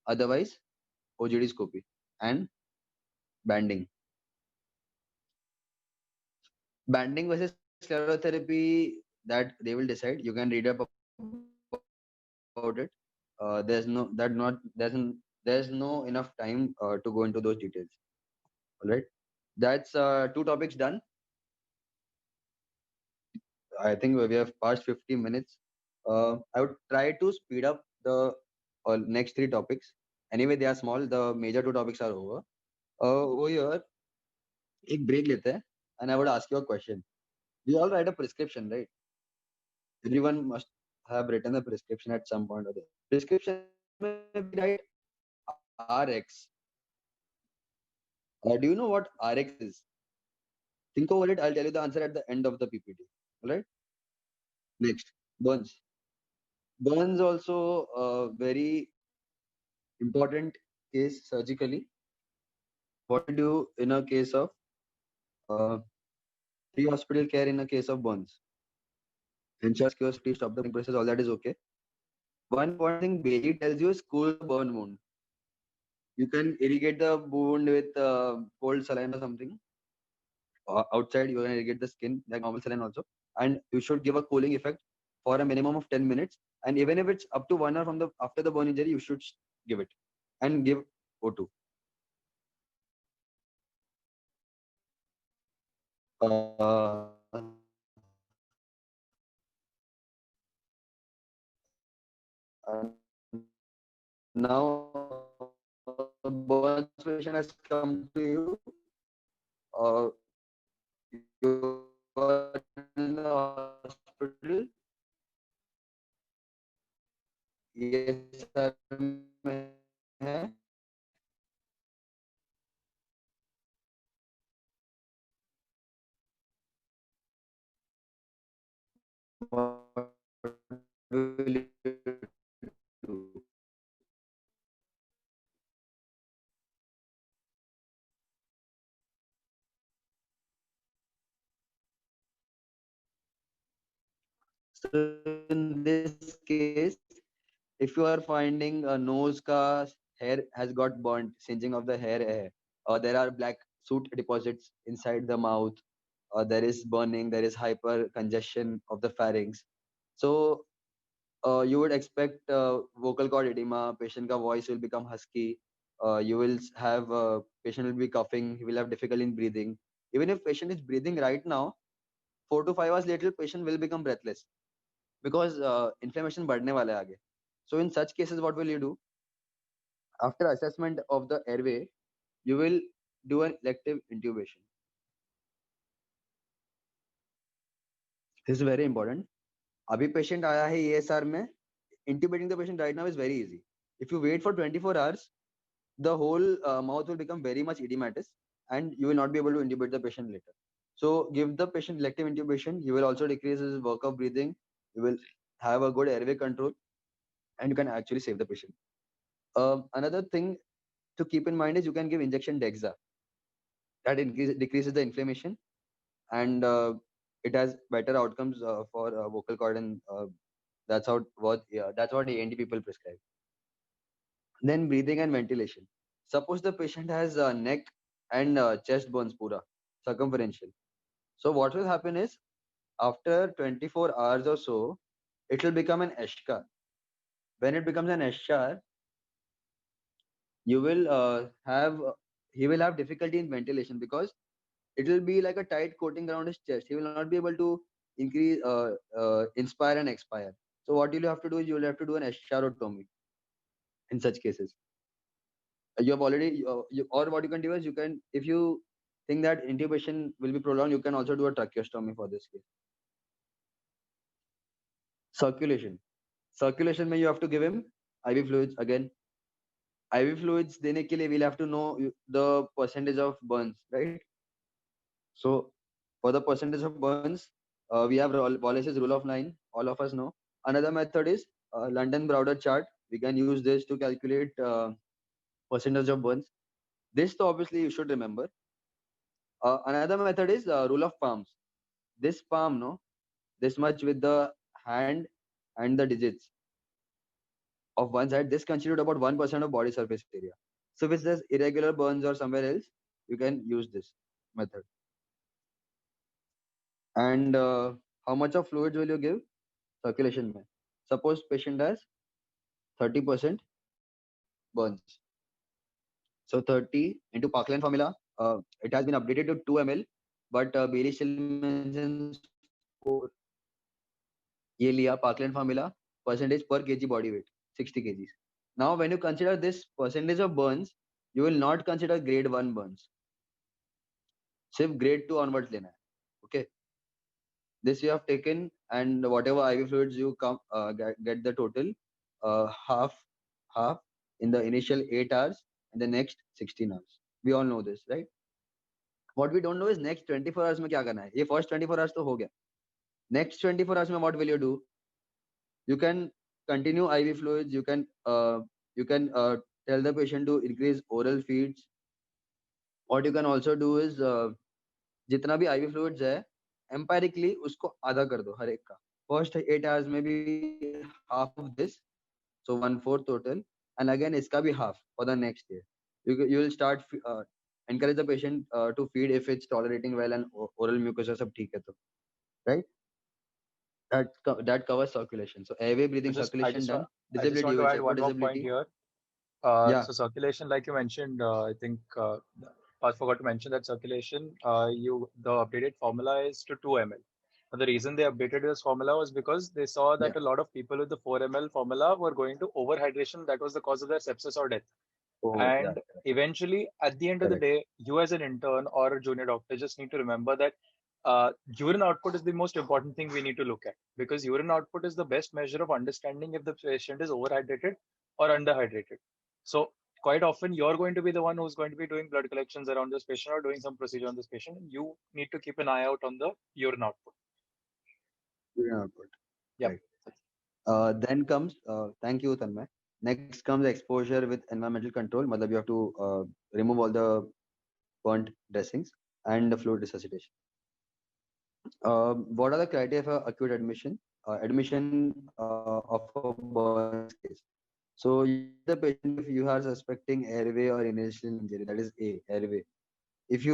otherwise OGD scopy and banding. Banding versus sclerotherapy, that they will decide. You can read up about it. There's no enough time to go into those details. All right, that's two topics done. I think we have passed 50 minutes. I would try to speed up the next three topics. Anyway, they are small. The major two topics are over. Over here, एक break लेते हैं, and I would ask you a question. We all write a prescription, right? Everyone must have written a prescription at some point or the other. Prescription में भी write RX. Do you know what RX is? Think over it. I'll tell you the answer at the end of the PPT. All right. Next, burns. Burns also a very important case surgically. what we do in a case of uh, pre-hospital care in a case of burns. Ensures cure, safety, stop the bleeding process, all that is okay. One important thing Bailey tells you is cool the burn wound. You can irrigate the wound with cold saline or something. Outside, you can irrigate the skin like normal saline also. And you should give a cooling effect for a minimum of 10 minutes. And even if it's up to 1 hour from the after the burn injury, you should give it and give O2. Now, burns patient has come to you. You are in the hospital. Yes, sir. है. What will you do? So in this case, if you are finding a nose ka hair has got burnt, singeing of the hair, there are black soot deposits inside the mouth, there is burning, there is hyper congestion of the pharynx. So you would expect vocal cord edema, patient ka voice will become husky, you will have patient will be coughing, he will have difficulty in breathing. Even if patient is breathing right now, 4 to 5 hours later, patient will become breathless because inflammation बढ़ने वाला है आगे. So in such cases, what will you do? After assessment of the airway, you will do an elective intubation. This is very important. अभी patient आया है ESR में, intubating the patient right now is very easy. If you wait for 24 hours, the whole mouth will become very much edematous and you will not be able to intubate the patient later. So give the patient elective intubation. You will also decrease his work of breathing. You will have a good airway control and you can actually save the patient. Another thing to keep in mind is you can give injection Dexa. That decreases the inflammation and it has better outcomes for vocal cord and that's what ENT people prescribe. Then breathing and ventilation. Suppose the patient has neck and chest burns pura, circumferential. So what will happen is after 24 hours or so, it will become an eschar. When it becomes an eschar, you will he will have difficulty in ventilation because it will be like a tight coating around his chest. He will not be able to inspire and expire. So what you'll have to do is you'll have to do an escherotomy in such cases. You have already, or what you can do is you can, if you think that intubation will be prolonged, you can also do a tracheostomy for this case. Circulation. Circulation में you have to give him IV fluids again. IV fluids देने के लिए we'll have to know the percentage of burns, right? So for the percentage of burns, we have Wallace's rule of 9. All of us know. Another method is London Browder chart. We can use this to calculate percentage of burns. This obviously you should remember. Another method is rule of palms. This palm, no, this much with the hand and the digits of one side. This constitute about 1% of body surface area. So if there's irregular burns or somewhere else, you can use this method. And how much of fluids will you give? Circulation में. Suppose patient has 30% burns. So 30 into Parkland formula, it has been updated to 2 ml, but Bailey still mentions 4. ये लिया Parkland formula, percentage per kg body weight, 60 kgs. Now, when you consider this percentage of burns, you will not consider grade 1 burns. सिर्फ grade 2 onwards लेना है. Okay. This you have taken and whatever IV fluids you get the total half in the initial 8 hours and the next 16 hours. We all know this, right? What we don't know is next 24 hours में क्या करना है. ये first 24 hours तो हो गया. Next 24 hours में what will you do? You can continue IV fluids. You can tell the patient to increase oral feeds What you can also do is जितना भी IV fluids है empirically उसको आधा कर दो हर एक का. First 8 hours में भी half of this, so 1/4 total, and again इसका भी half for the next day. You will start encourage the patient to feed if it's tolerating well and oral mucosa सब ठीक है तो, right? That covers circulation. So airway, breathing, circulation done. I just Disability, want you to will add check for one more point disability. here. Yeah. So circulation, like you mentioned, I think I forgot to mention that circulation, the updated formula is to 2 ml. And the reason they updated this formula was because they saw that Yeah. a lot of people with the 4 ml formula were going to overhydration. That was the cause of their sepsis or death. Oh, yeah. And eventually, at the end of the Correct. day, you as an intern or a junior doctor just need to remember that urine output is the most important thing we need to look at, because urine output is the best measure of understanding if the patient is overhydrated or underhydrated. So quite often you're going to be the one who's going to be doing blood collections around this patient or doing some procedure on this patient. You need to keep an eye out on the urine output. Urine output. Yep. Right. Then comes, thank you, Tanmay. Next comes exposure with environmental control. Matlab you have to remove all the burnt dressings and the fluid resuscitation. What are the criteria for acute admission? Admission of a burns case. So you admit the patient if you are suspecting airway or inhalation injury. That is A, airway. If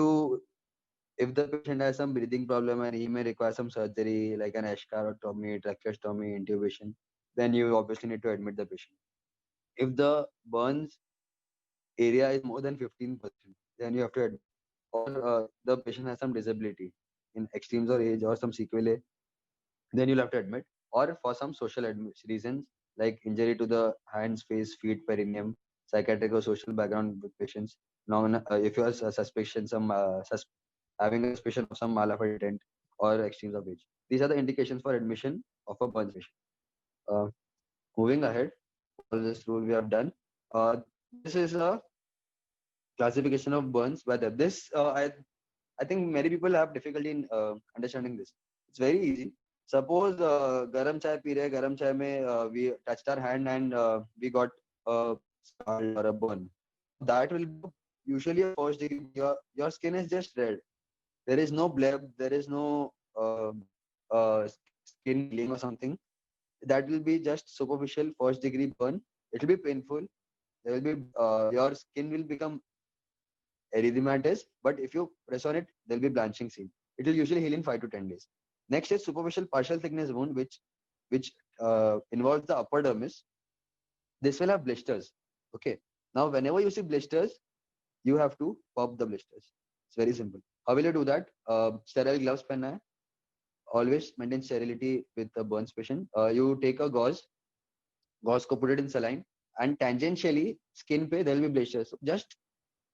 the patient has some breathing problem and he may require some surgery like an escharoctomy, tracheostomy, intubation, then you obviously need to admit the patient. If the burns area is more than 15%, then you have to admit. Or the patient has some disability in extremes or age or some sequelae, then you'll have to admit. Or for some social reasons like injury to the hands, face, feet, perineum, psychiatric or social background with patients. If you are having a suspicion of some malafide intent or extremes of age, these are the indications for admission of a burns patient. Uh, Moving ahead, all this rule we have done. This is a classification of burns by the this I think many people have difficulty in understanding this. It's very easy. Suppose garam chai pee rahe, garam chai mein we touched our hand and we got a scald or a burn. That will be usually a first degree. Your skin is just red. There is no bleb. There is no skin peeling or something. That will be just superficial first degree burn. It will be painful. There will be your skin will become erythematous, but if you press on it, there'll be blanching seen. It will usually heal in 5 to 10 days. Next is superficial partial thickness wound, which involves the upper dermis. This will have blisters. Okay. Now, whenever you see blisters, you have to pop the blisters. It's very simple. How will you do that? Sterile gloves pehna hai. Always maintain sterility with the burns patient. You take a gauze ko put it in saline, and tangentially skin pe there will be blisters. So just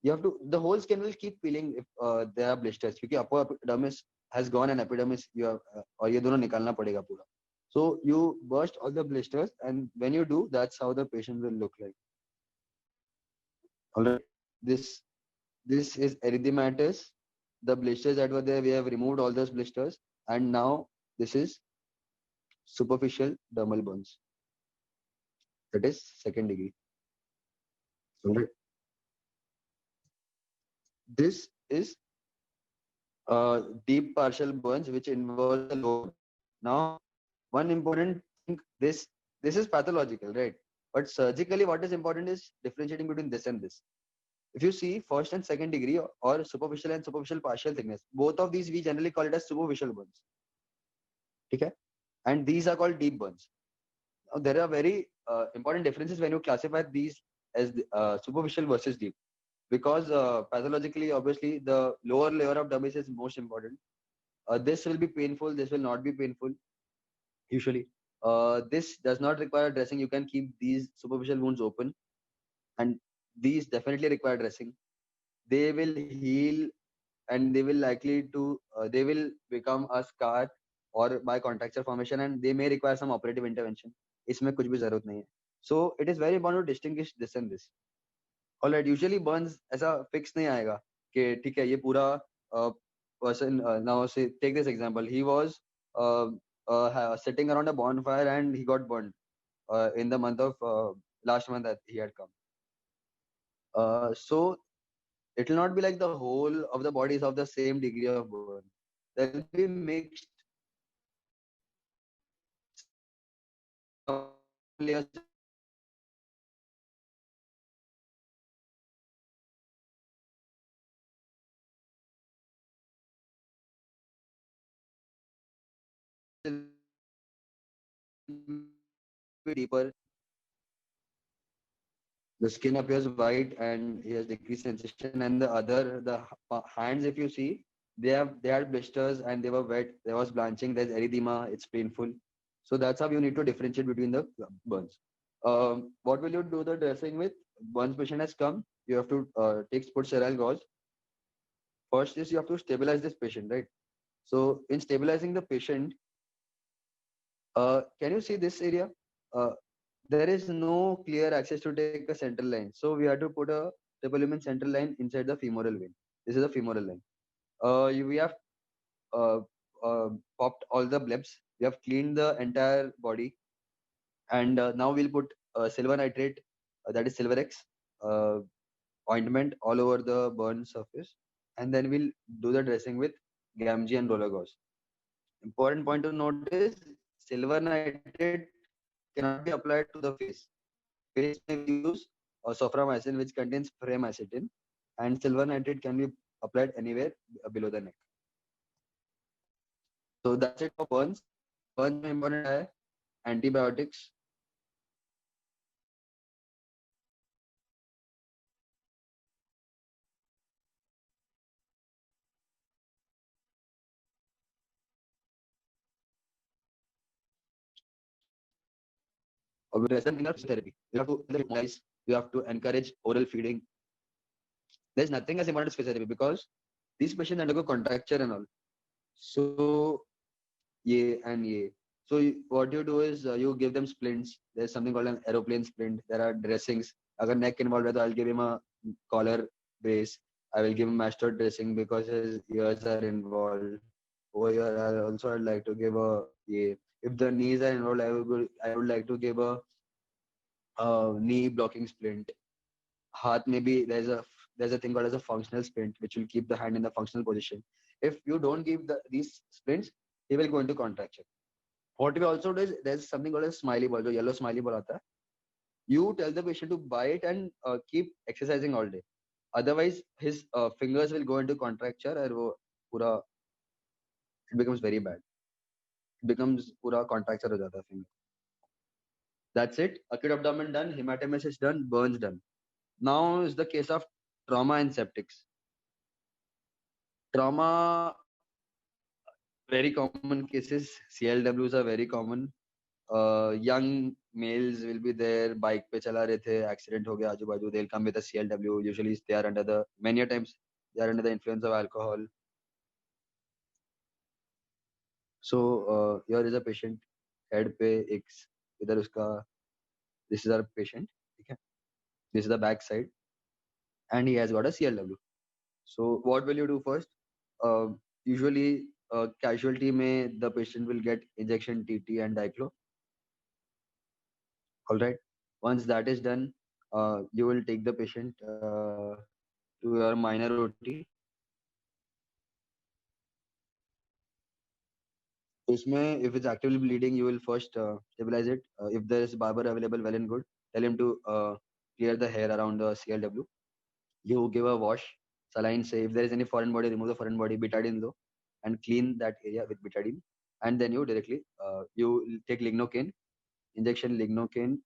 you have to, the whole skin will keep peeling if there are blisters, क्योंकि upper epidermis has gone and epidermis you have और ये दोनों निकालना पड़ेगा पूरा. So you burst all the blisters, and when you do, that's how the patient will look like. All right. This is erythematous. The blisters that were there, we have removed all those blisters, and now this is superficial dermal burns. That is second degree. All right. This is deep partial burns which involves the lower. Now, one important thing, this is pathological, right? But surgically, what is important is differentiating between this and this. If you see first and second degree or superficial and superficial partial thickness, both of these we generally call it as superficial burns. Okay? And these are called deep burns. Now, there are very important differences when you classify these as superficial versus deep. Because pathologically, obviously, the lower layer of dermis is most important. This will be painful. This will not be painful. Usually, this does not require dressing. You can keep these superficial wounds open, and these definitely require dressing. They will heal, and they will likely to they will become a scar or by contracture formation, and they may require some operative intervention. इसमें कुछ भी जरूरत नहीं है. So it is very important to distinguish this and this. Alright, usually burns ऐसा fix नहीं आएगा कि ठीक है ये पूरा person now say take this example. He was sitting around a bonfire and he got burned in the month of last month that he had come. So It will not be like the whole of the body is of the same degree of burn. There will be mixed some layers will be deeper. The skin appears white and he has decreased sensation. And the other, hands, if you see, they had blisters and they were wet. There was blanching. There's erythema. It's painful. So that's how you need to differentiate between the burns. What will you do the dressing with? Once patient has come, you have to put sterile gauze. First is you have to stabilize this patient, right? So in stabilizing the patient, can you see this area? Uh, there is no clear access to take a central line. So we have to put a triple lumen central line inside the femoral vein. This is the femoral line. We have uh, popped all the blebs. We have cleaned the entire body. And now we'll put silver nitrate, that is Silver X, uh, ointment all over the burn surface. And then we'll do the dressing with Gamgee and roller gauze. Important point to note is silver nitrate cannot be applied to the face. Face may we use soframycin, which contains framacetin, and silver nitrate can be applied anywhere below the neck. So that's it for burns. Burns में important है antibiotics. Obviously, in our physiotherapy, you have to mobilize. You have to encourage oral feeding. There's nothing as important as physiotherapy because these patients undergo contracture and all. So yeah and yeah. So what you do is you give them splints. There's something called an aeroplane splint. There are dressings. Agar neck involved, so I'll give him a collar brace. I will give him mustard dressing because his ears are involved. Over here, I'd like to give a yeah. If the knees are involved, I would like to give a knee blocking splint. Heart maybe there's a thing called as a functional splint which will keep the hand in the functional position. If you don't give these splints, he will go into contraction. What we also do is there's something called a smiley ball, the yellow smiley ball aata hai. You tell the patient to buy it and keep exercising all day. Otherwise, his fingers will go into contracture and pura, it becomes very bad. It becomes pura contracture ho jata hai finger. That's it. Acute abdomen done, hematemesis done, burns done. Now is the case of trauma and septics. Trauma, very common cases. CLWs are very common. Young males will be there, bike पे चला रहे थे, accident हो गया आजू बाजू, they'll come with a CLW. Usually they are under the, many a times they are under the influence of alcohol. So here is a patient, head पे एक इधर उसका, this is our patient, ठीक है, this is the back side and he has got a CLW. So what will you do first? Usually casualty में the patient will get injection TT and diclo. All right. Once that is done, you will take the patient to your minor OT. उसमें if it's actively bleeding, you will first stabilize it. If there is barber available, well and good. Tell him to clear the hair around the CLW. You give a wash, saline say. If there is any foreign body, remove the foreign body, betadine though, and clean that area with betadine. And then you directly, you take lignocaine, injection lignocaine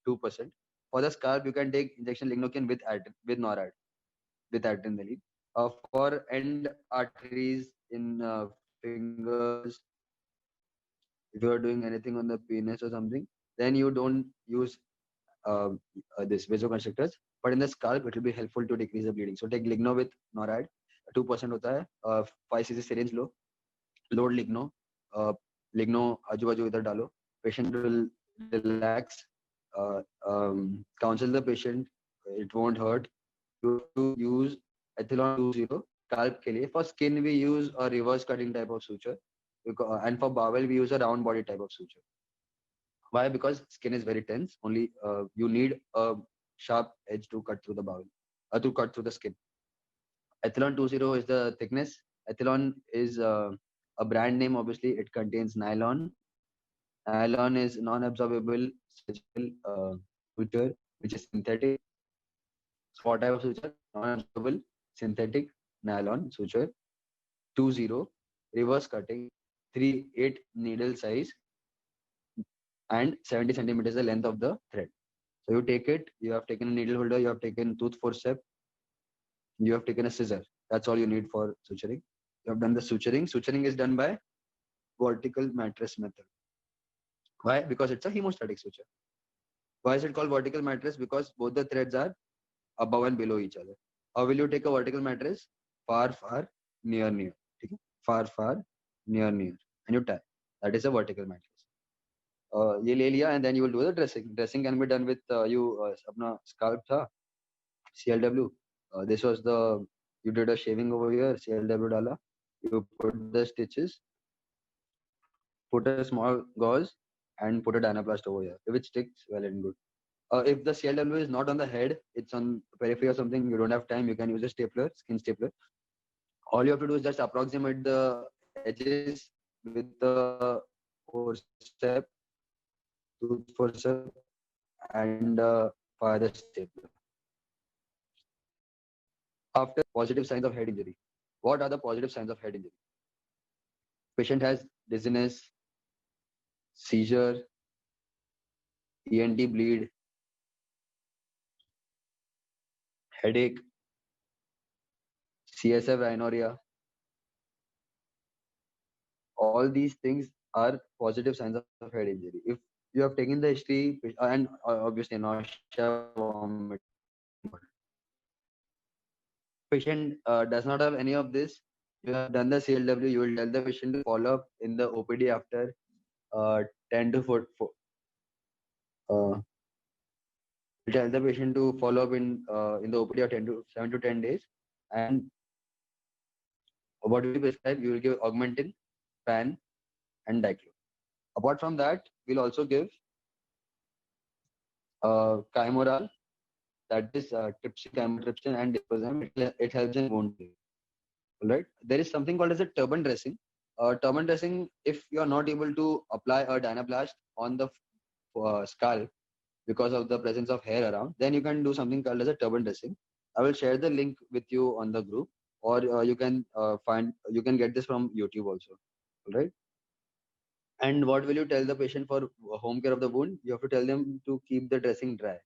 2%. For the scalp, you can take injection lignocaine with NORAD, with adrenaline. For end arteries in fingers, if you are doing anything on the penis or something, then you don't use this vasoconstrictors. But in the scalp, it will be helpful to decrease the bleeding. So take ligno with NORAD, 2% होता है, 5 cc syringe लो, load ligno, ligno आजू बाजू इधर डालो, patient will relax, counsel the patient, it won't hurt. You have to use Ethylon 20 scalp के लिए. For skin, we use a reverse cutting type of suture. And for bowel, we use a round body type of suture. Why? Because skin is very tense. Only you need a sharp edge to cut through the bowel, to cut through the skin. Athlon 20 is the thickness. Athlon is a brand name. Obviously, it contains nylon. Nylon is non-absorbable surgical suture, which is synthetic. So what type of suture? Non-absorbable synthetic nylon suture. 20 reverse cutting, 3/8 needle size, and 70 centimeters the length of the thread. So you take it. You have taken a needle holder. You have taken tooth forceps. You have taken a scissor. That's all you need for suturing. You have done the suturing. Suturing is done by vertical mattress method. Why? Because it's a hemostatic suture. Why is it called vertical mattress? Because both the threads are above and below each other. How will you take a vertical mattress? Far, far, near, near. Okay? Far, far, near, near. And you tie. That is a vertical mattress. ये ले लिया, and then you will do the dressing. Dressing can be done with अपना scalp था, CLW. This was the, you did a shaving over here, CLW डाला. You put the stitches, put a small gauze, and put a Dynaplast over here. If it sticks, well and good. If the CLW is not on the head, it's on periphery or something, you don't have time, you can use a stapler, skin stapler. All you have to do is just approximate the edges with the forceps, tooth forceps, and fire the stapler. After positive signs of head injury. What are the positive signs of head injury? Patient has dizziness, seizure, ENT bleed, headache, CSF rhinorrhea. All these things are positive signs of head injury. If you have taken the history and obviously nausea, vomiting, patient does not have any of this, you have done the CLW, you will tell the patient to follow up in the OPD after 10 to 4. Uh, tell the patient to follow up in the OPD of 7 to 10 days. And what will you prescribe? You will give Augmentin, PAN, and Diclo. Apart from that, we'll also give Kimoral, that is trypsin, chymotrypsin, and diazepam. It helps in wound healing. All right. There is something called as a turban dressing. Turban dressing, if you are not able to apply a Dynaplast on the scalp because of the presence of hair around, then you can do something called as a turban dressing. I will share the link with you on the group, or you can get this from YouTube also. All right. And what will you tell the patient for home care of the wound? You have to tell them to keep the dressing dry.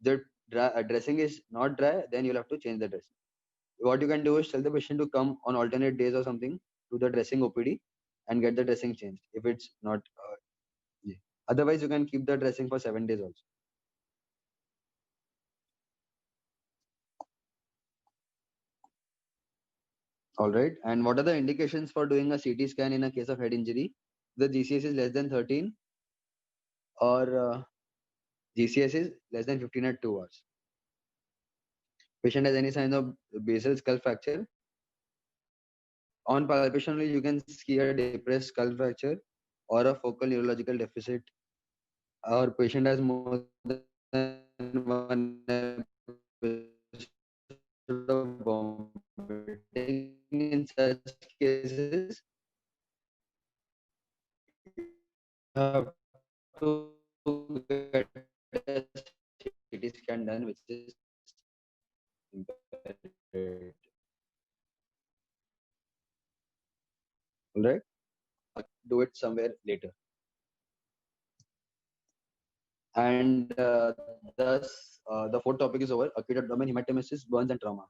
The dressing is not dry, then you'll have to change the dressing. What you can do is tell the patient to come on alternate days or something to the dressing OPD and get the dressing changed. If it's not, yeah. Otherwise you can keep the dressing for 7 days also. All right. And what are the indications for doing a CT scan in a case of head injury? The GCS is less than 13 or GCS is less than 15 at 2 hours. Patient has any signs of basal skull fracture. On palpation only, you can see a depressed skull fracture or a focal neurological deficit. Our patient has more than one episode of vomiting. In such cases, you have to get a CT scan done, which is imperative. All right, do it somewhere later. And thus, the fourth topic is over: acute abdomen, hematemesis, burns, and trauma.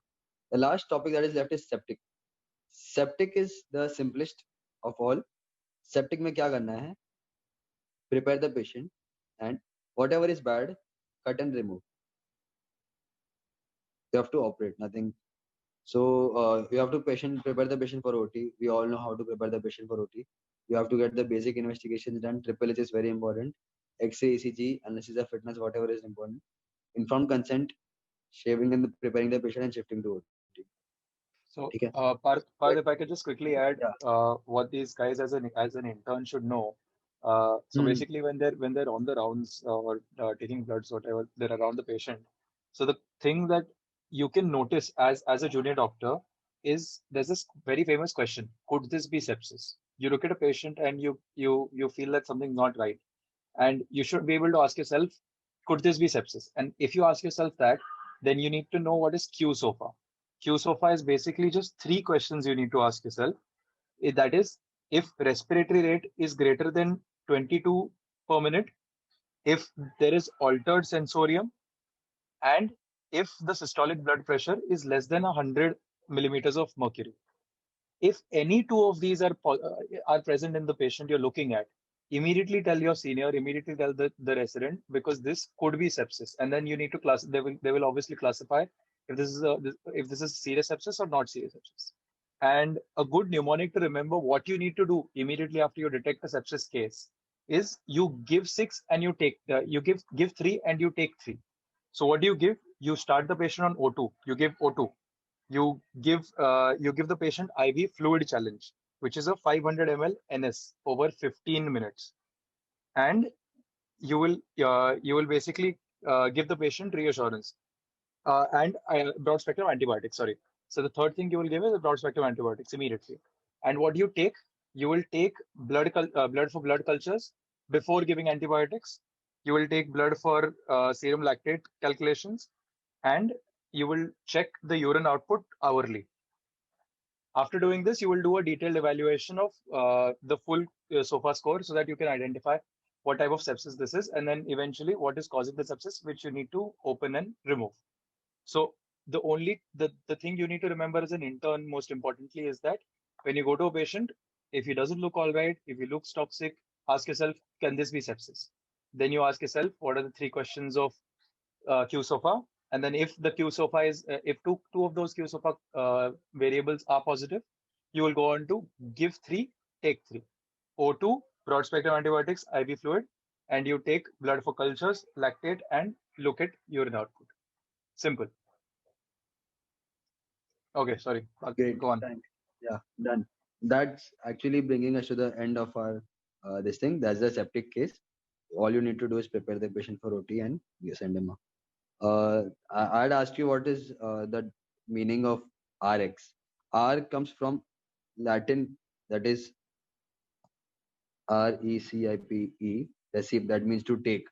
The last topic that is left is septic. Septic is the simplest of all. Septic में क्या करना है? Prepare the patient, and whatever is bad, cut and remove. You have to operate, nothing. So you have to prepare the patient for OT. We all know how to prepare the patient for OT. You have to get the basic investigations done. Triple H is very important. X-ray, ECG, analysis of fitness, whatever is important. Informed consent, shaving and preparing the patient and shifting to OT. So, Okay. Parth, if I could just quickly add what these guys as an intern should know. So basically, when they're on the rounds or taking bloods, whatever, they're around the patient. So the thing that you can notice as a junior doctor is there's this very famous question: could this be sepsis? You look at a patient and you feel that something's not right, and you should be able to ask yourself, could this be sepsis? And if you ask yourself that, then you need to know what is Q SOFA. Q SOFA is basically just three questions you need to ask yourself. That is, if respiratory rate is greater than 22 per minute, if there is altered sensorium, and if the systolic blood pressure is less than 100 millimeters of mercury. If any two of these are present in the patient you're looking at, immediately tell your senior, immediately tell the resident, because this could be sepsis, and then you need to class. They will obviously classify if if this is serious sepsis or not serious sepsis. And a good mnemonic to remember what you need to do immediately after you detect a sepsis case is you give six and you give three and you take three. So what do you give? You start the patient on O2. You give O2. You give the patient IV fluid challenge, which is a 500 ml NS over 15 minutes, and you will basically give the patient reassurance and broad spectrum antibiotics. Sorry. So the third thing you will give is a broad spectrum antibiotics immediately. And what do you take? You will take blood for blood cultures before giving antibiotics. You will take blood for serum lactate calculations, and you will check the urine output hourly. After doing this, you will do a detailed evaluation of the full SOFA score so that you can identify what type of sepsis this is, and then eventually what is causing the sepsis, which you need to open and remove. So the thing you need to remember as an intern, most importantly, is that when you go to a patient, if he doesn't look all right, if he looks toxic, ask yourself, can this be sepsis? Then you ask yourself, what are the three questions of Q SOFA? And then if the Q SOFA is, if two of those Q SOFA variables are positive, you will go on to give three, take three. O2, broad spectrum antibiotics, IV fluid, and you take blood for cultures, lactate, and look at urine output. Simple. Okay, sorry. Great. Go on. Thanks. Yeah, done. That's actually bringing us to the end of our this thing. That's the septic case. All you need to do is prepare the patient for OT and you send him up. I'd ask you what is the meaning of RX. R comes from Latin, that is RECIPE, receive, that means to take.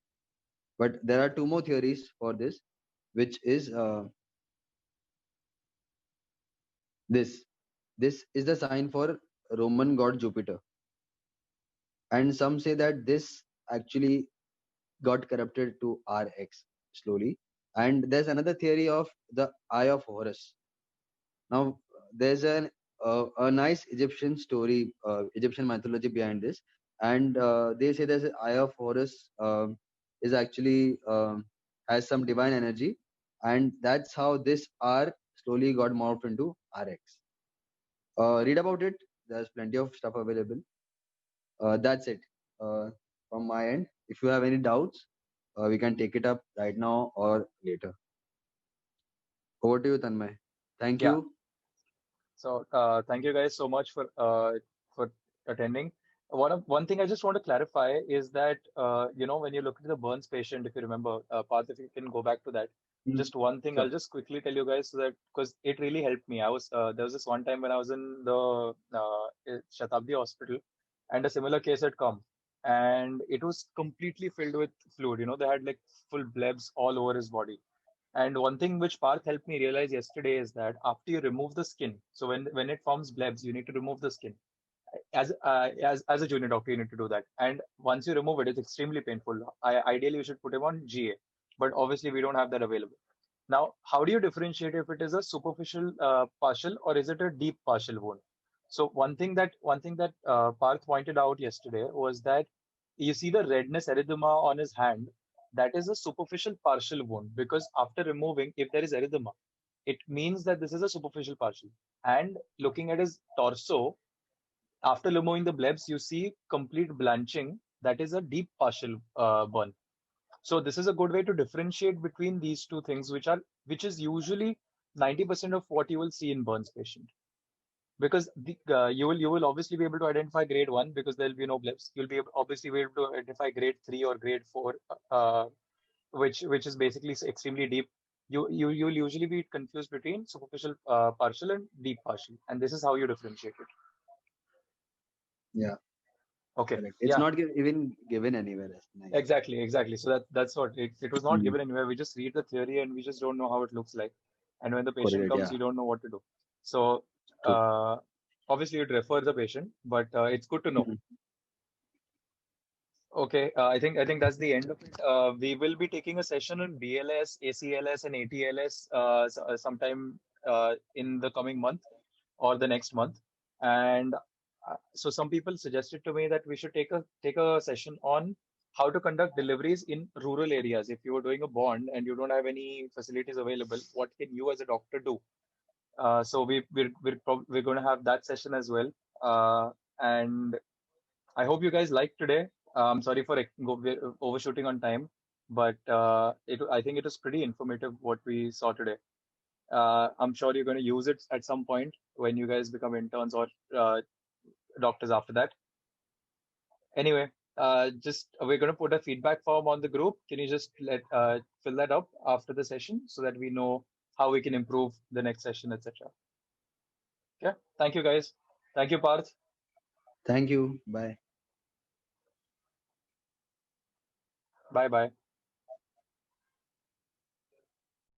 But there are two more theories for this, which is this. This is the sign for Roman god Jupiter. And some say that this actually got corrupted to RX slowly. And there's another theory of the Eye of Horus. Now, there's a nice Egyptian story, Egyptian mythology behind this. And they say that the Eye of Horus is actually has some divine energy. And that's how this R slowly got morphed into RX. Read about it. There's plenty of stuff available. That's it from my end. If you have any doubts, we can take it up right now or later. Over to you, Tanmay. Thank Yeah. you. So thank you guys so much for attending. One thing I just want to clarify is that when you look at the burns patient, if you remember, Parth, if you can go back to that, Mm, just one thing sure. I'll just quickly tell you guys so that because it really helped me. I was there was this one time when I was in the Shatabdi hospital, and a similar case had come, and it was completely filled with fluid. They had like full blebs all over his body. And one thing which Parth helped me realize yesterday is that after you remove the skin, so when it forms blebs, you need to remove the skin. As a junior doctor, you need to do that. And once you remove it, it's extremely painful. Ideally, you should put him on GA, but obviously we don't have that available. Now, how do you differentiate if it is a superficial partial or is it a deep partial wound? So one thing that Parth pointed out yesterday was that you see the redness erythema on his hand. That is a superficial partial wound because after removing, if there is erythema, it means that this is a superficial partial. And looking at his torso, after removing the blebs, you see complete blanching. That is a deep partial burn. So this is a good way to differentiate between these two things, which is usually 90% of what you will see in burns patient. Because you will obviously be able to identify grade 1 because there will be no blebs. You'll obviously be able to identify grade 3 or grade 4, which is basically extremely deep. you'll usually be confused between superficial partial and deep partial, and this is how you differentiate it. Yeah, Okay, correct. It's yeah, not even given anywhere. Nice. exactly. So that's what it was not Mm. given anywhere. We just read the theory and we just don't know how it looks like, and when the patient Correct. comes, Yeah. you don't know what to do. So True. obviously you'd refer the patient, but it's good to know. Mm. Okay, I think that's the end of it. We will be taking a session on BLS, ACLS, and ATLS sometime in the coming month or the next month. And so some people suggested to me that we should take a session on how to conduct deliveries in rural areas. If you are doing a bond and you don't have any facilities available, what can you as a doctor do? So we're going to have that session as well. And I hope you guys liked today. I'm sorry for overshooting on time, but I think it was pretty informative what we saw today. I'm sure you're going to use it at some point when you guys become interns or doctors after that. Anyway, just we're going to put a feedback form on the group. Can you just fill that up after the session so that we know how we can improve the next session, etc. Okay. Thank you, guys. Thank you, Parth. Thank you. Bye. Bye bye.